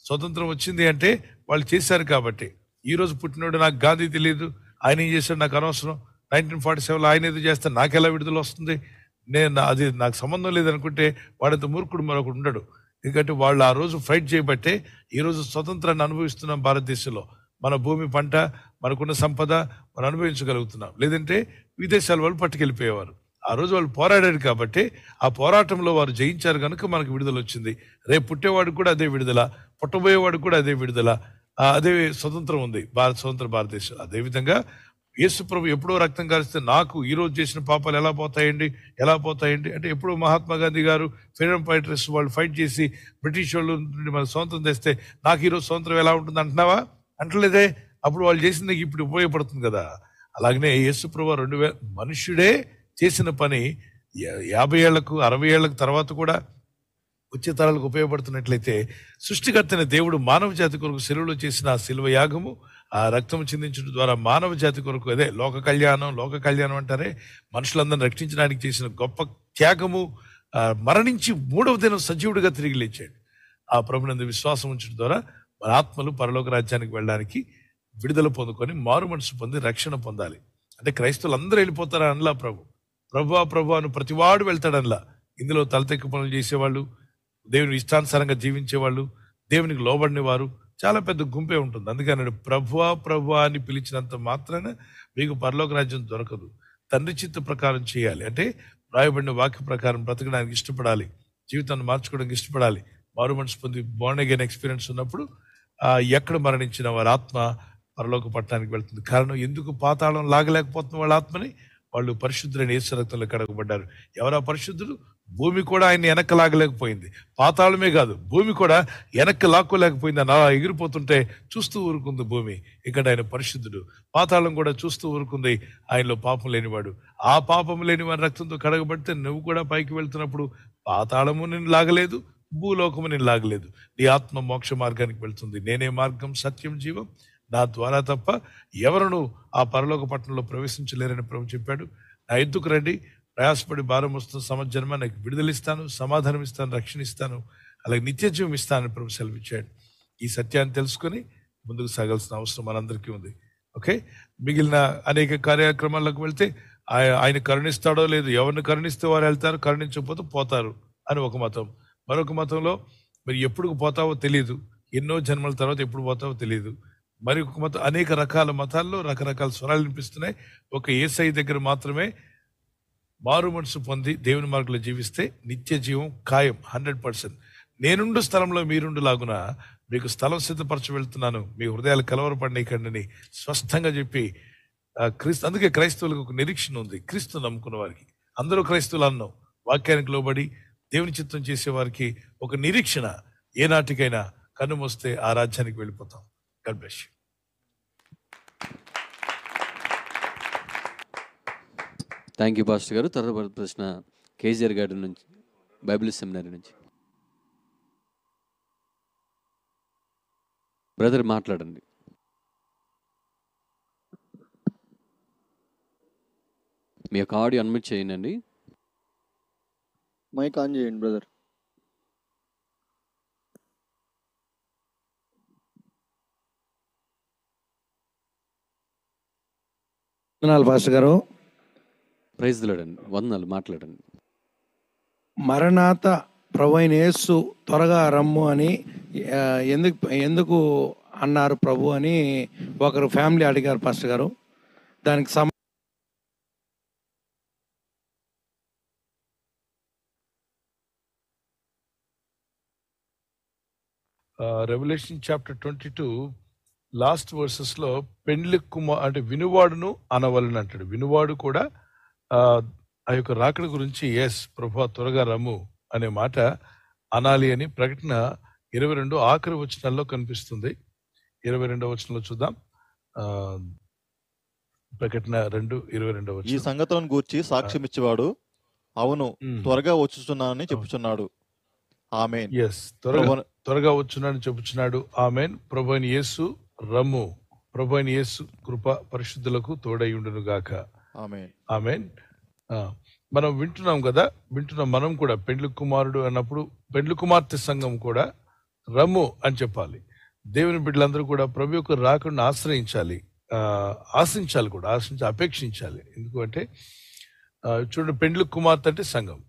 స్వతంత్రం వచ్చింది అంటే వాళ్ళు చేశారు కాబట్టి. ఈరోజు పుట్టినోడు నాకు గాంధీ తెలియదు, ఆయన ఏం చేశాడు నాకు అనవసరం, 1947లో ఆయన ఏదో చేస్తే నాకెలా విడుదల వస్తుంది, అది నాకు సంబంధం లేదనుకుంటే వాడంత మూర్ఖుడు మరొకడు ఉండడు. ఎందుకంటే వాళ్ళు ఆ రోజు ఫైట్ చేయబట్టే ఈరోజు స్వతంత్రాన్ని అనుభవిస్తున్నాం. భారతదేశంలో మన భూమి, పంట, మనకున్న సంపద మనం అనుభవించగలుగుతున్నాం. లేదంటే విదేశాల వాళ్ళు పట్టుకెళ్ళిపోయేవారు. ఆ రోజు వాళ్ళు పోరాడారు కాబట్టి ఆ పోరాటంలో వారు జయించారు కనుక మనకు విడుదల వచ్చింది. రేపు పుట్టేవాడికి కూడా అదే విడుదల, పుట్టబోయేవాడికి కూడా అదే విడుదల, అదే స్వతంత్రం ఉంది స్వతంత్ర భారతదేశం. అదేవిధంగా యేసు ప్రభు ఎప్పుడో రక్తం కారిస్తే నాకు ఈరోజు చేసిన పాపాలు ఎలా పోతాయండి అంటే ఎప్పుడో మహాత్మా గాంధీ గారు, ఫ్రీడమ్ ఫైటర్స్ వాళ్ళు ఫైట్ చేసి బ్రిటిష్ వాళ్ళు నుండి మన స్వతంత్రం తెస్తే నాకు ఈరోజు స్వతంత్రం ఎలా ఉంటుంది అంటున్నావా? అంటలేదే. అప్పుడు వాళ్ళు చేసింది ఇప్పుడు ఉపయోగపడుతుంది కదా. అలాగనే యేసు ప్రభు మనుష్యుడే చేసిన పని 50 ఏళ్లకు 60 ఏళ్లకు తర్వాత కూడా వచ్చే తరాలకు ఉపయోగపడుతున్నట్లయితే, సృష్టికర్తైన దేవుడు మానవ జాతి కొరకు శిలువలో చేసిన ఆ శిలువ యాగము, ఆ రక్తం చిందించడం ద్వారా మానవ జాతి కొరకు, అదే లోక కళ్యాణం అంటారే, మనుషులందరిని రక్షించడానికి చేసిన గొప్ప త్యాగము, మరణించి 3వ దినం సజీవుడిగా తిరిగి లేచాడు. ఆ ప్రభునందు విశ్వాసం ఉంచడం ద్వారా మన ఆత్మలు పరలోక రాజ్యానికి వెళ్ళడానికి విడుదల పొందుకొని మారు మనసు పొంది రక్షణ పొందాలి. అంటే క్రైస్తవులు అందరూ వెళ్ళిపోతారా అనలా ప్రభు. ప్రభువా ప్రభువా అని ప్రతివాడు వెళ్తాడల్లా. ఇందులో తలతెక్కి పనులు చేసేవాళ్ళు, దేవుని ఇష్టానుసారంగా జీవించేవాళ్ళు, దేవునికి లోబడిన వారు చాలా పెద్ద గుంపే ఉంటుంది. అందుకని ప్రభువా ప్రభువా అని పిలిచినంత మాత్రాన మీకు పరలోక రాజ్యం దొరకదు. తండ్రి చిత్త ప్రకారం చేయాలి అంటే రాయబడిన వాక్య ప్రకారం బ్రతకడానికి ఇష్టపడాలి, జీవితాన్ని మార్చుకోవడానికి ఇష్టపడాలి. మారు మనసు పొంది బోర్న్ అగైన్ ఎక్స్పీరియన్స్ ఉన్నప్పుడు ఎక్కడ మరణించిన వారి ఆత్మ పరలోక పట్టణానికి వెళ్తుంది. కారణం ఎందుకు పాతాళం లాగలేకపోతున్న వాళ్ళ ఆత్మని? వాళ్ళు పరిశుద్ధులైన యేసు రక్తంలో కడగబడ్డారు. ఎవరా పరిశుద్ధులు? భూమి కూడా ఆయన వెనక్కి లాగలేకపోయింది. పాతాళమే కాదు, భూమి కూడా వెనక్కి లాక్కోలేకపోయింది. అని అలా ఎగిరిపోతుంటే చూస్తూ ఊరుకుంది భూమి. ఇక్కడ ఆయన పరిశుద్ధుడు. పాతాళం కూడా చూస్తూ ఊరుకుంది, ఆయనలో పాపం లేనివాడు. ఆ పాపం లేని వారి రక్తంతో కడగబడితే నువ్వు కూడా పైకి వెళ్తున్నప్పుడు పాతాళము నిన్ను లాగలేదు, భూలోకము నిన్ను లాగలేదు. నీ ఆత్మ మోక్ష మార్గానికి వెళ్తుంది. నేనే మార్గం, సత్యం, జీవం, నా ద్వారా తప్ప ఎవరును ఆ పరలోక పట్టణంలో ప్రవేశించలేరని ప్రభు చెప్పాడు. నా ఎద్దుకు రండి, ప్రయాసపడి భారం వస్తున్న సమజన్మ, నాకు విడుదలిస్తాను, సమాధానం ఇస్తాను, రక్షణ ఇస్తాను, అలాగే నిత్య జీవం ఇస్తానని ప్రభు సెలవిచ్చాడు. ఈ సత్యాన్ని తెలుసుకొని ముందుకు సాగాల్సిన అవసరం మనందరికీ ఉంది. ఓకే, మిగిలిన అనేక కార్యక్రమాలకు వెళ్తే ఆయన కరుణిస్తాడో లేదు, ఎవరిని కరుణిస్తే వారు వెళ్తారు, కరుణించకపోతే పోతారు అని ఒక మతం. మరొక మతంలో మరి ఎప్పుడు పోతావో తెలియదు, ఎన్నో జన్మల తర్వాత ఎప్పుడు పోతావో తెలియదు. మరి ఒక మతం, అనేక రకాల మతాల్లో రకరకాల స్వరాలు వినిపిస్తున్నాయి. ఒక యేసయ్య దగ్గర మాత్రమే మారు మనసు పొంది దేవుని మార్గంలో జీవిస్తే నిత్య జీవం ఖాయం, 100%. నేనుండు స్థలంలో మీరుండు లాగున మీకు స్థలం సిద్ధపరచు వెళ్తున్నాను, మీ హృదయాలు కలవరపడినకండి స్పష్టంగా చెప్పి క్రీస్తు. అందుకే క్రైస్తవులకు ఒక నిరీక్షణ ఉంది. క్రీస్తు నమ్ముకున్న వారికి, అందరూ క్రైస్తవులు అన్నాం, వాక్యానికి లోబడి దేవుని చిత్తం చేసే వారికి ఒక నిరీక్షణ. ఏనాటికైనా కన్ను మోస్తే ఆ రాజ్యానికి వెళ్ళిపోతాం. God bless you. Thank you pastor గారు. తర్వాత ప్రశ్న కేజీఆర్ గార్డెన్ నుంచి, బైబిల్ సెమినరీ నుంచి. బ్రదర్ మాట్లాడండి. మీ యొక్క ఆడియో అన్మ్యూట్ చేయండి. మైక్ ఆన్ చేయండి బ్రదర్. పాస్టర్ గారు, ప్రైజ్ లార్డ్. వందనాలు, మాట్లాడండి. మరణాత ప్రభు అయిన యేసు త్వరగా రమ్ము అని ఎందుకు అన్నారు ప్రభు అని ఒకరు ఫ్యామిలీ అడిగారు పాస్టర్ గారు. దానికి రెవల్యూషన్ చాప్టర్ 22 లాస్ట్ వర్సెస్ లో పెండ్లి కుమార్ అంటే వినువాడును అనవలను అంటాడు. వినువాడు కూడా ఆ యొక్క రాకడ గురించి ఎస్ ప్రభు త్వరగా రమ్ము అనే మాట అనాలి అని ప్రకటన 22 ఆఖరి వచనాల్లో కనిపిస్తుంది. 22వ వచనంలో చూద్దాం. ప్రకటన 2:22. ఈ సంగతులను గూర్చి సాక్ష్యం ఇచ్చేవాడు అవును త్వరగా వచ్చుచున్నానని చెప్పుచున్నాడు. ఆమేన్. ఎస్, త్వరగా వచ్చున్నాడని చెప్పుచున్నాడు. ఆమేన్. ప్రభువైన యేసు రమ్ము. ప్రభువైన యేసు కృప పరిశుద్ధులకు తోడై ఉండును గాక. ఆమేన్. ఆమేన్. మనం వింటున్నాం కదా, మనం కూడా పెండ్లి కుమారుడు అన్నప్పుడు పెండ్లి కుమార్తె సంఘం కూడా రమ్ము అని చెప్పాలి. దేవుని బిడ్డలందరూ కూడా ప్రభు యొక్క రాకడను ఆశ్రయించాలి, ఆశించాలి కూడా, అపేక్షించాలి. ఎందుకంటే చూడండి, పెండ్లి కుమార్తె అంటే సంఘం.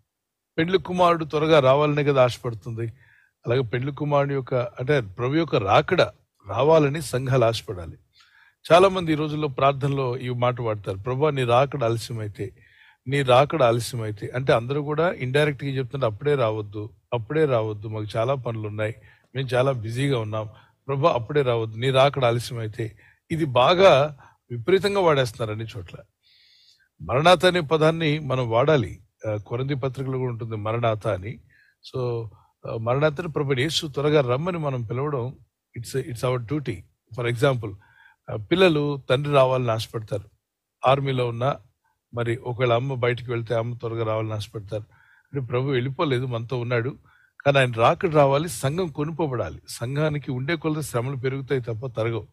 పెండ్లి కుమారుడు త్వరగా రావాలనే కదా ఆశపడుతుంది. అలాగే పెండ్లి కుమారుడు యొక్క అంటే ప్రభు యొక్క రాకడ రావాలని సంఘాలు ఆశపడాలి. చాలా మంది ఈ రోజుల్లో ప్రార్థనలో ఈ మాట వాడతారు, ప్రభు నీ రాకడ ఆలస్యమైతే, నీ రాకడ ఆలస్యమైతే. అంటే అందరూ కూడా ఇండైరెక్ట్ గా చెప్తుంటే అప్పుడే రావద్దు, మాకు చాలా పనులు ఉన్నాయి, మేము చాలా బిజీగా ఉన్నాం, ప్రభు అప్పుడే రావద్దు, నీ రాకడ ఆలస్యమైతే. ఇది బాగా విపరీతంగా వాడేస్తున్నారు అన్ని చోట్ల. మరణాత అనే పదాన్ని మనం వాడాలి. కొరింథీ పత్రికలో కూడా ఉంటుంది మరణాత అని. సో మరణాతని ప్రభు యేసు త్వరగా రమ్మని మనం పిలవడం it's our duty. For example, పిల్లలు తండ్రి రావాలని ఆశపడతారు. ఆర్మీలో ఉన్నా మరి ఒకవేళ అమ్మ బయటికి వెళ్తే అమ్మ త్వరగా రావాలని ఆశపడతారు. అంటే ప్రభు వెళ్ళిపోలేదు, మనతో ఉన్నాడు, కానీ ఆయన రాకడ రావాలి, సంఘం కొనుకోబడాలి. సంఘానికి ఉండే కొలది శ్రమలు పెరుగుతాయి తప్ప తరగవు.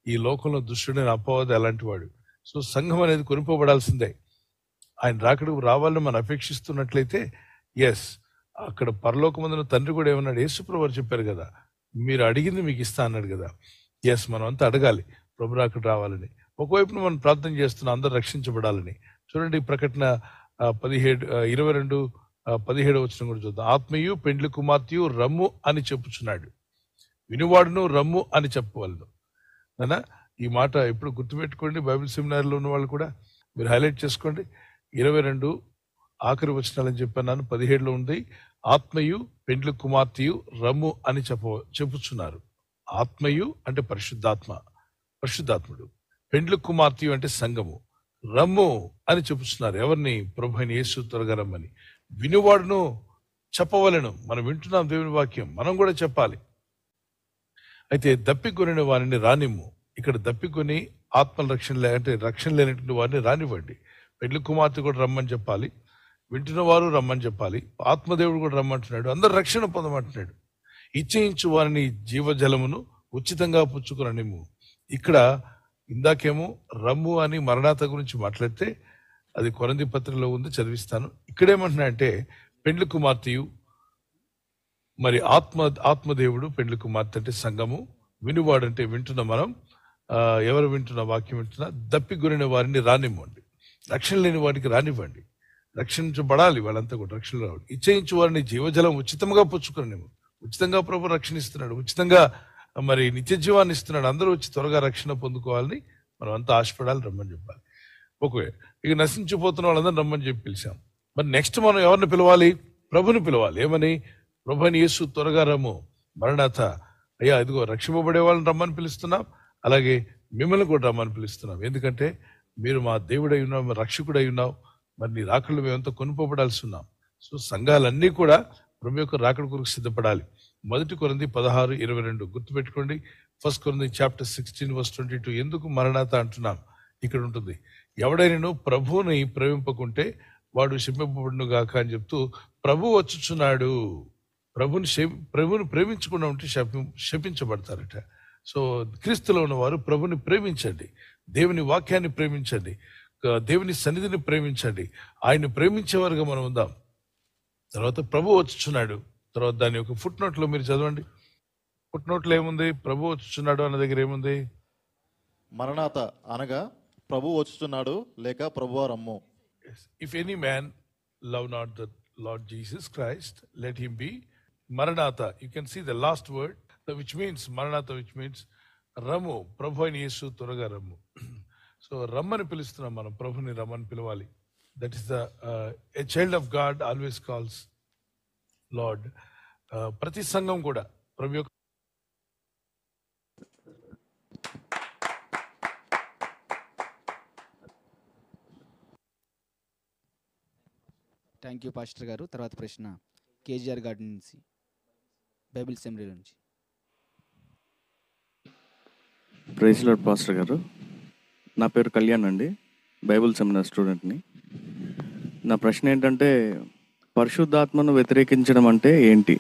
ఈ లోకంలో దుష్టుడైన అపవాది అలాంటి వాడు. సో సంఘం అనేది కొనుకోబడాల్సిందే. ఆయన రాకడకు రావాలని మనం అపేక్షిస్తున్నట్లయితే ఎస్, అక్కడ పరలోకమందున తండ్రి కూడా ఏమన్నాడు, యేసుప్రభు వారు చెప్పారు కదా, మీరు అడిగింది మీకు ఇస్తా అన్నాడు కదా. ఎస్, మనం అంతా అడగాలి ప్రభు రాకడ రావాలని. ఒకవైపున మనం ప్రార్థన చేస్తున్నాం అందరూ రక్షించబడాలని. చూడండి, ప్రకటన 22 17 వచనం కూడా చూద్దాం. ఆత్మయు పెండ్లి కుమార్తెయు రమ్ము అని చెప్పుచున్నాడు, వినువాడును రమ్ము అని చెప్పవలను. నాన్న ఈ మాట ఎప్పుడు గుర్తుపెట్టుకోండి. బైబిల్ సెమినార్లో ఉన్న వాళ్ళు కూడా మీరు హైలైట్ చేసుకోండి. 22 ఆఖరి వచనాలని చెప్పన్నాను, 17లో ఉంది. ఆత్మయు పెండ్లి కుమార్తెయు రమ్ము అని చెప్పుచున్నారు. ఆత్మయు అంటే పరిశుద్ధాత్ముడు, పెండ్లి కుమార్తెయు అంటే సంఘము, రమ్ము అని చెప్పుచున్నారు. ఎవరిని? ప్రభు అయిన యేసు త్వరగా రమ్మని. వినువాడును చెప్పవలను. మనం వింటున్నాం దేవుని వాక్యం, మనం కూడా చెప్పాలి. అయితే దప్పికొనిన వారిని రానిమ్ము. ఇక్కడ దప్పికొని ఆత్మల రక్షణ లేనటువంటి వారిని రానివ్వండి. పెళ్లి కుమార్తె కూడా రమ్మని చెప్పాలి, వింటున్న వారు రమ్మని చెప్పాలి, ఆత్మదేవుడు కూడా రమ్మంటున్నాడు, అందరు రక్షణ పొందమంటున్నాడు. ఇచ్చేయించు వారిని జీవజలమును ఉచితంగా పుచ్చుకుననిమ్ము. ఇక్కడ ఇందాకేమో రమ్ము అని మరణాత గురించి మాట్లాడితే అది కొరింథీ పత్రికలో ఉంది, చదివిస్తాను. ఇక్కడేమంటున్నా అంటే పెండ్లి కుమార్తెయు, మరి ఆత్మదేవుడు, పెండ్లి కుమార్తె అంటే సంఘము, వినువాడు అంటే వింటున్న మనం, ఎవరు వింటున్న వాక్యం వింటున్నా, దప్పికొనిన వారిని రానివ్వండి. రక్షణ లేని వారికి రానివ్వండి. రక్షించబడాలి వాళ్ళంతా కూడా, రక్షణ రావాలి. ఇచ్చేయించు వారిని జీవజలం ఉచితంగా పుచ్చుకునేమో. ఉచితంగా ప్రభు రక్షణ ఇస్తున్నాడు, ఉచితంగా మరి నిత్య జీవాన్ని ఇస్తున్నాడు. అందరూ వచ్చి త్వరగా రక్షణ పొందుకోవాలని మనం అంతా ఆశపడాలి, రమ్మని చెప్పాలి. ఓకే, ఇక నశించిపోతున్న వాళ్ళందరూ రమ్మని చెప్పి పిలిచాం. మరి నెక్స్ట్ మనం ఎవరిని పిలవాలి? ప్రభుని పిలవాలి. ఏమని? ప్రభు అయిన యేసు త్వరగా రమ్ము, మరణాత. అయ్యా ఇదిగో రక్షింపబడే వాళ్ళని రమ్మని పిలుస్తున్నాం, అలాగే మిమ్మల్ని కూడా రమ్మని పిలుస్తున్నాం. ఎందుకంటే మీరు మా దేవుడై ఉన్నావు, మా రక్షకుడై ఉన్నావు. మరి నీ రాకళ్ళు మేమంతా కొనుక్కోబడాల్సి ఉన్నాం. సో సంఘాలన్నీ కూడా ప్రభు యొక్క రాకడ కొరకు సిద్ధపడాలి. 1 కొరింథీ 16:22 గుర్తుపెట్టుకోండి. 1 కొరింథీ చాప్టర్ 16:22. ఎందుకు మరణాత అంటున్నాం? ఇక్కడ ఉంటుంది. ఎవడైనా ప్రభువుని ప్రేమింపకుంటే వాడు శపింపబడును గాక అని చెప్తూ ప్రభు వచ్చుచున్నాడు. ప్రభుని ప్రేమించకుండా ఉంటే శపించబడతారట. సో క్రీస్తులో ఉన్నవారు ప్రభుని ప్రేమించండి, దేవుని వాక్యాన్ని ప్రేమించండి, దేవుని సన్నిధిని ప్రేమించండి. ఆయన ప్రేమించేవారుగా మనం ఉందాం. తర్వాత ప్రభు వచ్చుచున్నాడు. తర్వాత దాని యొక్క ఫుట్ నోట్లో మీరు చదవండి. ఫుట్ నోట్లో ఏముంది? ప్రభు వచ్చుచున్నాడు అన్న దగ్గర ఏముంది? మరణాత అనగా ప్రభు వచ్చుచున్నాడు లేక ప్రభువా రమ్ము. If any man love not the Lord Jesus Christ, let him be Maranatha. You can see the last word, which means Maranatha, which means Ramu. Prabhu అయిన యేసు త్వరగా రమ్ము. సో రమ్మని పిలుస్తున్నాం మనం, ప్రభుని రమ్మని పిలవాలి. That is a child of God always calls Lord. ప్రతి సంఘం కూడా ప్రభు యొక్క థ్యాంక్ యూ పాస్టర్ గారు. తర్వాత ప్రశ్న కేజీఆర్ గార్డెన్ నుంచి, బైబిల్ సెమినరీ నుంచి. ప్రైజ్ లార్డ్ పాస్టర్ గారు. నా పేరు కళ్యాణ్ అండి, బైబిల్ సెమినార్ స్టూడెంట్ని. నా ప్రశ్న ఏంటంటే పరిశుద్ధాత్మను వ్యతిరేకించడం అంటే ఏంటి?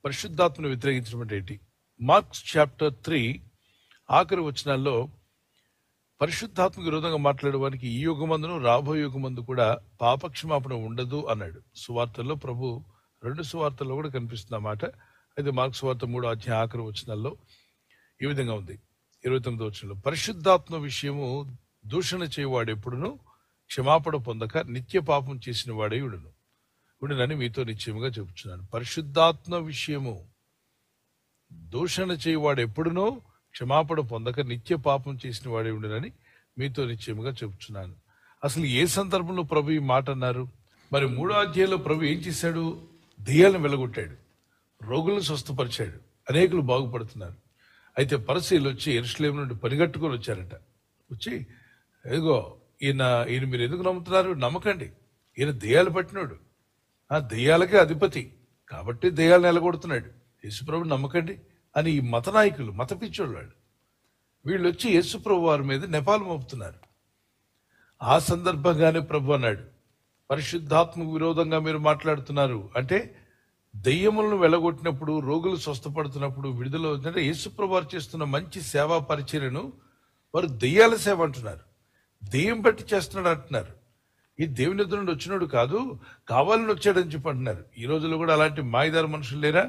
పరిశుద్ధాత్మను వ్యతిరేకించడం అంటే ఏంటి? మార్క్స్ చాప్టర్ 3 ఆఖరి వచనాల్లో పరిశుద్ధాత్మకు విరోధంగా మాట్లాడడానికి ఈ యుగమందును రాబోయే యుగమందు కూడా పాపక్షమాపణ ఉండదు అన్నాడు. సువార్తల్లో ప్రభు 2 సువార్తల్లో కూడా కనిపిస్తుంది అన్నమాట. అయితే మార్క్స్ సువార్త 3వ అధ్యాయం ఆఖరి వచనాల్లో ఈ విధంగా ఉంది. 29వ వచనంలో పరిశుద్ధాత్మ విషయము దూషణ చేయవాడు ఎప్పుడును క్షమాపణ పొందక నిత్య పాపం చేసిన వాడే ఉండునని మీతో నిశ్చయముగా చెబుతున్నాను. పరిశుద్ధాత్మ విషయము దూషణ చేయవాడు ఎప్పుడునో క్షమాపణ పొందక నిత్య పాపం చేసిన వాడే ఉండునని మీతో నిశ్చయముగా చెబుతున్నాను. అసలు ఏ సందర్భంలో ప్రభు ఈ మాట అన్నారు? మరి 3వ అధ్యాయంలో ప్రభు ఏం చేశాడు? దెయ్యాలను వెలగొట్టాడు, రోగులను స్వస్థపరిచాడు, అనేకులు బాగుపడుతున్నారు. అయితే పరిసయ్యులు వచ్చి యెరూషలేము నుండి పరిగెట్టుకొని వచ్చారట. వచ్చి ఏగో ఈయన మీరు ఎందుకు నమ్ముతున్నారు? నమ్మకండి, ఈయన దెయ్యాలు పట్టినాడు, ఆ దెయ్యాలకే అధిపతి కాబట్టి దెయ్యాలను ఎలగొడుతున్నాడు, యేసుప్రభు నమ్మకండి అని ఈ మత నాయకులు, మత పిచ్చోళ్ళు వీళ్ళు వచ్చి యేసుప్రభు వారి మీద నెపాలు మోపుతున్నారు. ఆ సందర్భంగానే ప్రభు అన్నాడు, పరిశుద్ధాత్మకు విరోధంగా మీరు మాట్లాడుతున్నారు అంటే దెయ్యములను వెళ్ళగొట్టినప్పుడు, రోగులు స్వస్థపడుతున్నప్పుడు, విడుదల అంటే యేసుప్రభు వారు చేస్తున్న మంచి సేవా పరిచర్యను వారు దెయ్యాల సేవ అంటున్నారు, దెయ్యం బట్టి చేస్తున్నాడు అంటున్నారు. ఈ దేవుని ఎదురు నుండి వచ్చినాడు కాదు, కావాలని వచ్చాడని చెప్పి అంటున్నారు. ఈ రోజుల్లో కూడా అలాంటి మాయదారు మనుషులు లేరా?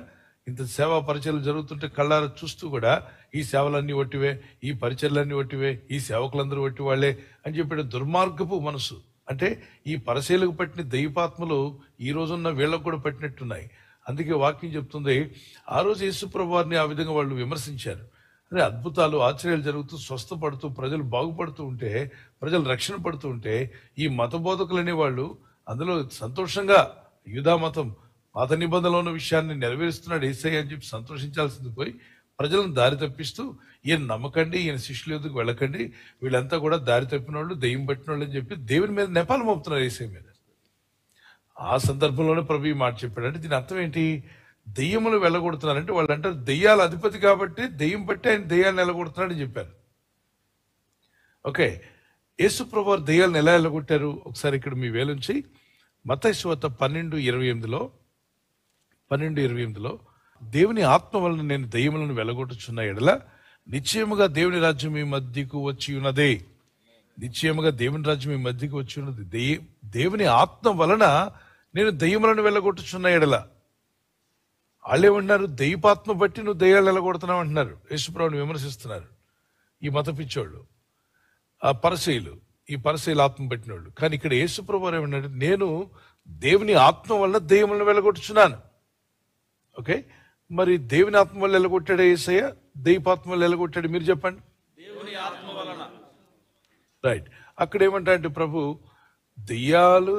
ఇంత సేవా పరిచయలు జరుగుతుంటే కళ్ళారా చూస్తూ కూడా ఈ సేవలన్నీ ఒట్టివే, ఈ పరిచయలన్నీ ఒట్టివే, ఈ సేవకులందరూ ఒట్టి వాళ్ళే అని చెప్పే దుర్మార్గపు మనసు. అంటే ఈ పరిచయలకు పట్టిన దైవాత్మలు ఈ రోజున్న వీళ్ళకు కూడా పట్టినట్టున్నాయి. అందుకే వాక్యం చెప్తుంది, ఆ రోజు యేసుప్రభు వారిని ఆ విధంగా వాళ్ళు విమర్శించారు. అదే అద్భుతాలు ఆశ్చర్యాలు జరుగుతూ స్వస్థపడుతూ ప్రజలు బాగుపడుతూ ఉంటే, ప్రజలు రక్షణ పడుతూ ఉంటే, ఈ మత బోధకులు అనేవాళ్ళు అందులో సంతోషంగా యూదా మతం పాత నిబంధనలో ఉన్న విషయాన్ని నెరవేరుస్తున్నాడు యేసయ్య అని చెప్పి సంతోషించాల్సింది పోయి ప్రజలను దారి తప్పిస్తూ ఈయన నమ్మకండి, ఈయన శిష్యుల ఎదుగు వెళ్ళకండి, వీళ్ళంతా కూడా దారి తప్పిన వాళ్ళు, దెయ్యం పట్టిన వాళ్ళు అని చెప్పి దేవుని మీద నెపాలు మోపుతున్నారు యేసయ్య మీద. ఆ సందర్భంలోనే ప్రభు ఈ మాట చెప్పాడు. అంటే దీని అర్థం ఏంటి? దెయ్యములు వెళ్ళగొడుతున్నారంటే వాళ్ళు అంటారు దెయ్యాల అధిపతి కాబట్టి దెయ్యం పట్టి ఆయన దెయ్యాన్ని వెళ్ళగొడుతున్నాడని చెప్పారు. ఓకే, యేసు ప్రభు వారు దెయ్యాలను ఎలా వెళ్ళగొట్టారు? ఒకసారి ఇక్కడ మీ వేలుంచి మత్తయి సువార్త 12:28 దేవుని ఆత్మ వలన నేను దెయ్యములను వెళ్ళగొట్టుచున్న ఎడల నిశ్చయముగా దేవుని రాజ్యం మీ మధ్యకు వచ్చి ఉన్నదే. నిశ్చయముగా దేవుని రాజ్యం మీ మధ్యకు వచ్చి ఉన్నది. దేవుని ఆత్మ వలన నేను దెయ్యములను వెళ్ళగొట్టుచున్న ఎడల. వాళ్ళేమంటున్నారు? దెయ్యపాత్మ బట్టి నువ్వు దెయ్యాలు వెళ్ళగొడుతున్నావు అంటున్నారు. యేసుప్రభుని విమర్శిస్తున్నారు ఈ మత పిచ్చోళ్ళు, ఆ పరిసయ్యులు, ఈ పరిసయ్యులు ఆత్మ పట్టిన వాళ్ళు. కానీ ఇక్కడ యేసుప్రభు వారు ఏమన్నాడు? నేను దేవుని ఆత్మ వలన దెయ్యములను వెళ్ళగొట్టుచున్నాను. ఓకే, మరి దేవుని ఆత్మ వల్ల వెళ్ళగొట్టాడు యేసయ్య, దెయ్యపాత్మ వల్ల వెళ్ళగొట్టాడు? మీరు చెప్పండి. దేవుని ఆత్మ వలన. రైట్. అక్కడ ఏమంటారంటే ప్రభు, దెయ్యాలు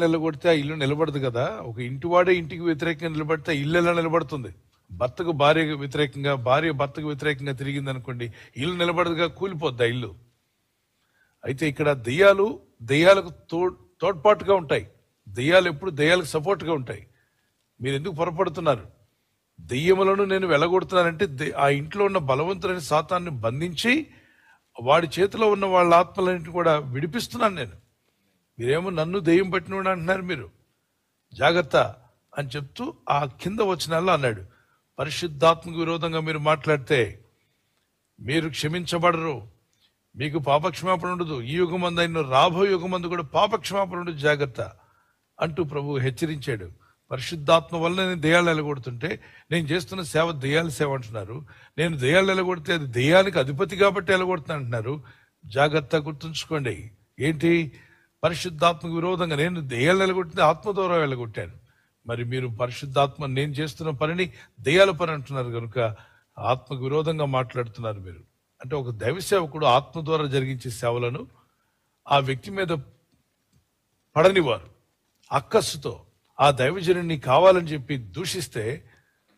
నిలబడితే ఆ ఇల్లు నిలబడదు కదా. ఒక ఇంటివాడే ఇంటికి వ్యతిరేకంగా నిలబడితే ఆ ఇల్లు ఎలా నిలబడుతుంది? భర్తకు భార్య వ్యతిరేకంగా, భార్య భర్తకు వ్యతిరేకంగా తిరిగింది అనుకోండి, ఇల్లు నిలబడదుగా, కూలిపోద్ది ఆ ఇల్లు. అయితే ఇక్కడ దెయ్యాలకు తోడ్పాటుగా ఉంటాయి. దెయ్యాలు ఎప్పుడు దెయ్యాలకు సపోర్ట్గా ఉంటాయి. మీరు ఎందుకు పొరపడుతున్నారు? దెయ్యములను నేను వెళ్ళగొడుతున్నానంటే ఆ ఇంట్లో ఉన్న బలవంతులైన సాతాన్ని బంధించి వాడి చేతిలో ఉన్న వాళ్ళ ఆత్మలన్నింటినీ కూడా విడిపిస్తున్నాను నేను. మీరేమో నన్ను దెయ్యం పట్టినవాడు అంటున్నారు. మీరు జాగ్రత్త అని చెప్తూ ఆ కింద వచనాల్లో అన్నాడు, పరిశుద్ధాత్మకు విరోధంగా మీరు మాట్లాడితే మీరు క్షమించబడరు, మీకు పాపక్షమాపణ ఉండదు. ఈ యుగమందు అయిన రాబోయే యుగమందు కూడా పాపక్షమాపణ ఉండదు, జాగ్రత్త అంటూ ప్రభు హెచ్చరించాడు. పరిశుద్ధాత్మ వల్ల నేను దెయ్యాలు వెళ్ళగొడుతుంటే నేను చేస్తున్న సేవ దెయ్యాల సేవ అంటున్నారు. నేను దెయ్యాలు వెళ్ళగొడితే అది దెయ్యానికి అధిపతి కాబట్టి వెళ్ళగొడుతున్నా అంటున్నారు. జాగ్రత్త, గుర్తుంచుకోండి. ఏంటి? పరిశుద్ధాత్మకు విరోధంగా నేను దెయ్యాలు వెళ్ళగొట్టింది ఆత్మ ద్వారా వెళ్ళగొట్టాను. మరి మీరు పరిశుద్ధాత్మ నేను చేస్తున్న పనిని దెయ్యాల పని అంటున్నారు కనుక ఆత్మకు విరోధంగా మాట్లాడుతున్నారు మీరు. అంటే ఒక దైవ సేవకుడు ఆత్మ ద్వారా జరిగించే సేవలను ఆ వ్యక్తి మీద పడనివారు అక్కస్సుతో ఆ దైవజనుని కావాలని చెప్పి దూషిస్తే,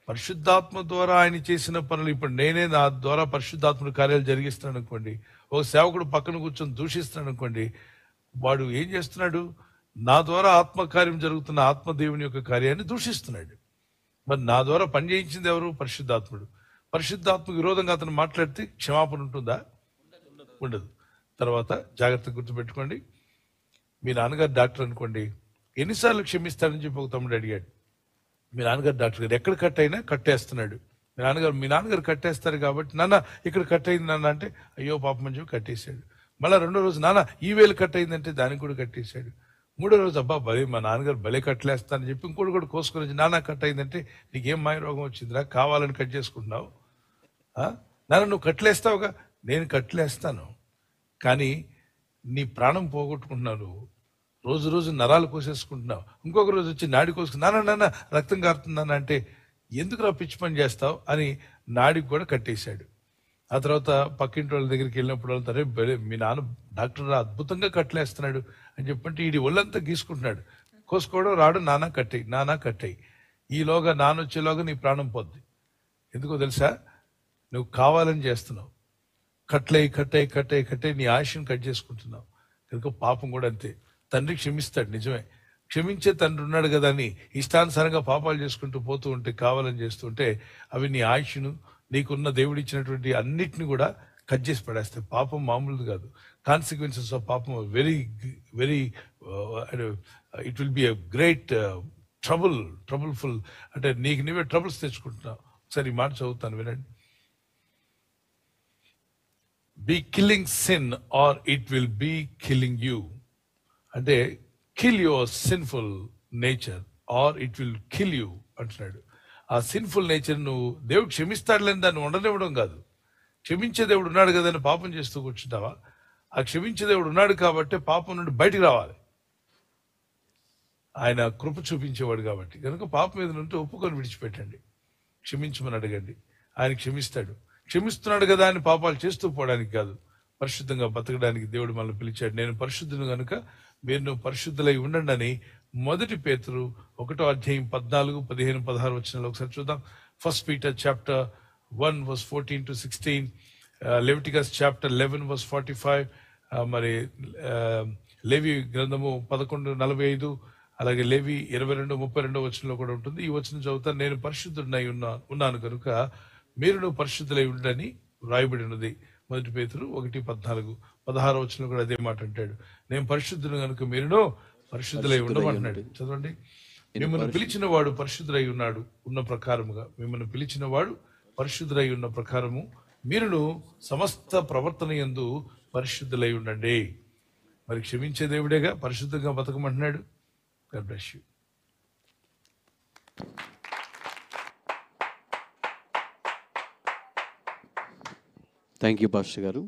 పరిశుద్ధాత్మ ద్వారా ఆయన చేసిన పనులు ఇప్పుడు నేనే నా ద్వారా పరిశుద్ధాత్మ కార్యాలు జరిగిస్తున్నాను అనుకోండి, ఒక సేవకుడు పక్కన కూర్చొని దూషిస్తున్నాడు అనుకోండి, వాడు ఏం చేస్తున్నాడు? నా ద్వారా ఆత్మకార్యం జరుగుతున్న ఆత్మదేవుని యొక్క కార్యాన్ని దూషిస్తున్నాడు. మరి నా ద్వారా పని చేయించింది ఎవరు? పరిశుద్ధాత్ముడు. పరిశుద్ధాత్మకు విరోధంగా అతను మాట్లాడితే క్షమాపణ ఉంటుందా? ఉండదు. తర్వాత జాగ్రత్త గుర్తుపెట్టుకోండి, మీ నాన్నగారు డాక్టర్ అనుకోండి, ఎన్నిసార్లు క్షమిస్తాడని చెప్పి ఒక తమ్ముడు అడిగాడు. మీ నాన్నగారు డాక్టర్ గారు, ఎక్కడ కట్ అయినా కట్టేస్తున్నాడు. మీ నాన్నగారు కట్టేస్తారు కాబట్టి, నాన్న ఇక్కడ కట్ అయింది నాన్న అంటే, అయ్యో పాపం అని చెప్పి కట్టేశాడు. మళ్ళీ రెండో రోజు, నాన్న ఈ వేలు కట్ అయిందంటే దానికి కూడా కట్టేశాడు. మూడో రోజు, అబ్బా భలే మా నాన్నగారు భలే కట్టలేస్తానని చెప్పి ఇంకోటి కూడా కోసుకొని వచ్చి, నాన్న కట్ అయిందంటే నీకేం మాయ రోగం వచ్చిందిరా, కావాలని కట్ చేసుకుంటున్నావు? నాన్న నువ్వు కట్లేస్తావుగా. నేను కట్లేస్తాను, కానీ నీ ప్రాణం పోగొట్టుకుంటున్నావు. రోజు రోజు నరాలు కోసేసుకుంటున్నావు. ఇంకొక రోజు వచ్చి నాడి కోసుకుని, నాన్న రక్తం కారుతుందన్న అంటే, ఎందుకు రా పిచ్చి పని చేస్తావు అని నాడికి కూడా కట్టేశాడు. ఆ తర్వాత పక్కింటి వాళ్ళ దగ్గరికి వెళ్ళినప్పుడు వెళ్తారే, మీ నాన్న డాక్టర్ అద్భుతంగా కట్టలేస్తున్నాడు అని చెప్పంటే ఈడి ఒళ్ళంతా గీసుకుంటున్నాడు. కోసుకోవడం రాడు, నాన్న కట్టేయి. ఈలోగా నాన్న వచ్చేలోగా నీ ప్రాణం పోద్ది. ఎందుకో తెలుసా? నువ్వు కావాలని చేస్తున్నావు. కట్టే నీ ఆయుష్ని కట్ చేసుకుంటున్నావు. కనుక పాపం కూడా అంతే. తండ్రి క్షమిస్తాడు, నిజమే. క్షమించే తండ్రి ఉన్నాడు కదా అని ఇష్టానుసారంగా పాపాలు చేసుకుంటూ పోతూ ఉంటే, కావాలని చేస్తుంటే, అవి నీ ఆయుష్ను, నీకున్న దేవుడిచ్చినటువంటి అన్నిటిని కూడా కట్ చేసి పడేస్తాయి. పాపం మామూలుది కాదు. కాన్సిక్వెన్సెస్ ఆఫ్ పాపం very very it will be a great troubleful. అంటే నీకు నువ్వే ట్రబుల్స్ తెచ్చుకుంటున్నావు. ఒకసారి ఈ మాట చదువుతాను, వినండి. Be killing sin or it will be killing you. అంటే kill your sinful nature or it will kill you అంటున్నాడు. ఆ సిన్ఫుల్ నేచర్ నువ్వు దేవుడు క్షమిస్తాడులేని దాన్ని ఉండనివ్వడం కాదు. క్షమించే దేవుడు ఉన్నాడు కదా అని పాపం చేస్తూ కూర్చుంటావా? ఆ క్షమించే దేవుడు ఉన్నాడు కాబట్టి పాపం నుండి బయటికి రావాలి. ఆయన కృప చూపించేవాడు కాబట్టి కనుక పాపం మీద నుండి ఒప్పుకొని విడిచిపెట్టండి, క్షమించమని అడగండి, ఆయన క్షమిస్తాడు. క్షమిస్తున్నాడు కదా అని పాపాలు చేస్తూ పోవడానికి కాదు, పరిశుద్ధంగా బతకడానికి దేవుడు మనల్ని పిలిచాడు. నేను పరిశుద్ధుని కనుక మీరు పరిశుద్ధులై ఉండండి అని 1 పేతురు 1:14, 15, 16 వచనాలు ఒకసారి చూద్దాం. 1 Peter chapter 1 verse 14 to 16, Leviticus chapter 11 verse 45, మరి లేవి గ్రంథము 11:45, అలాగే లేవి 22:32 వచనంలో కూడా ఉంటుంది. ఈ వచనం చదువుతాను. నేను పరిశుద్ధుడినై ఉన్నాను కనుక మీరు పరిశుద్ధులై ఉండని రాయబడి ఉన్నది. 1 పేతురు 1:14, 16 వచనంలో కూడా అదే మాట అంటాడు. నేను పరిశుద్ధుని కనుక మీరు పరిశుద్ధులై ఉండమంటున్నాడు. చదవండి. మిమ్మల్ని పిలిచిన వాడు పరిశుద్ధులై ఉన్నాడు ఉన్న ప్రకారముగా, మిమ్మల్ని పిలిచిన వాడు పరిశుద్ధులై ఉన్న ప్రకారము మీరును సమస్త ప్రవర్తన యందు పరిశుద్ధులై ఉండండి. మరి క్షమించే దేవుడేగా, పరిశుద్ధంగా బతకమంటున్నాడు. God bless you. Thank you pastor గారు.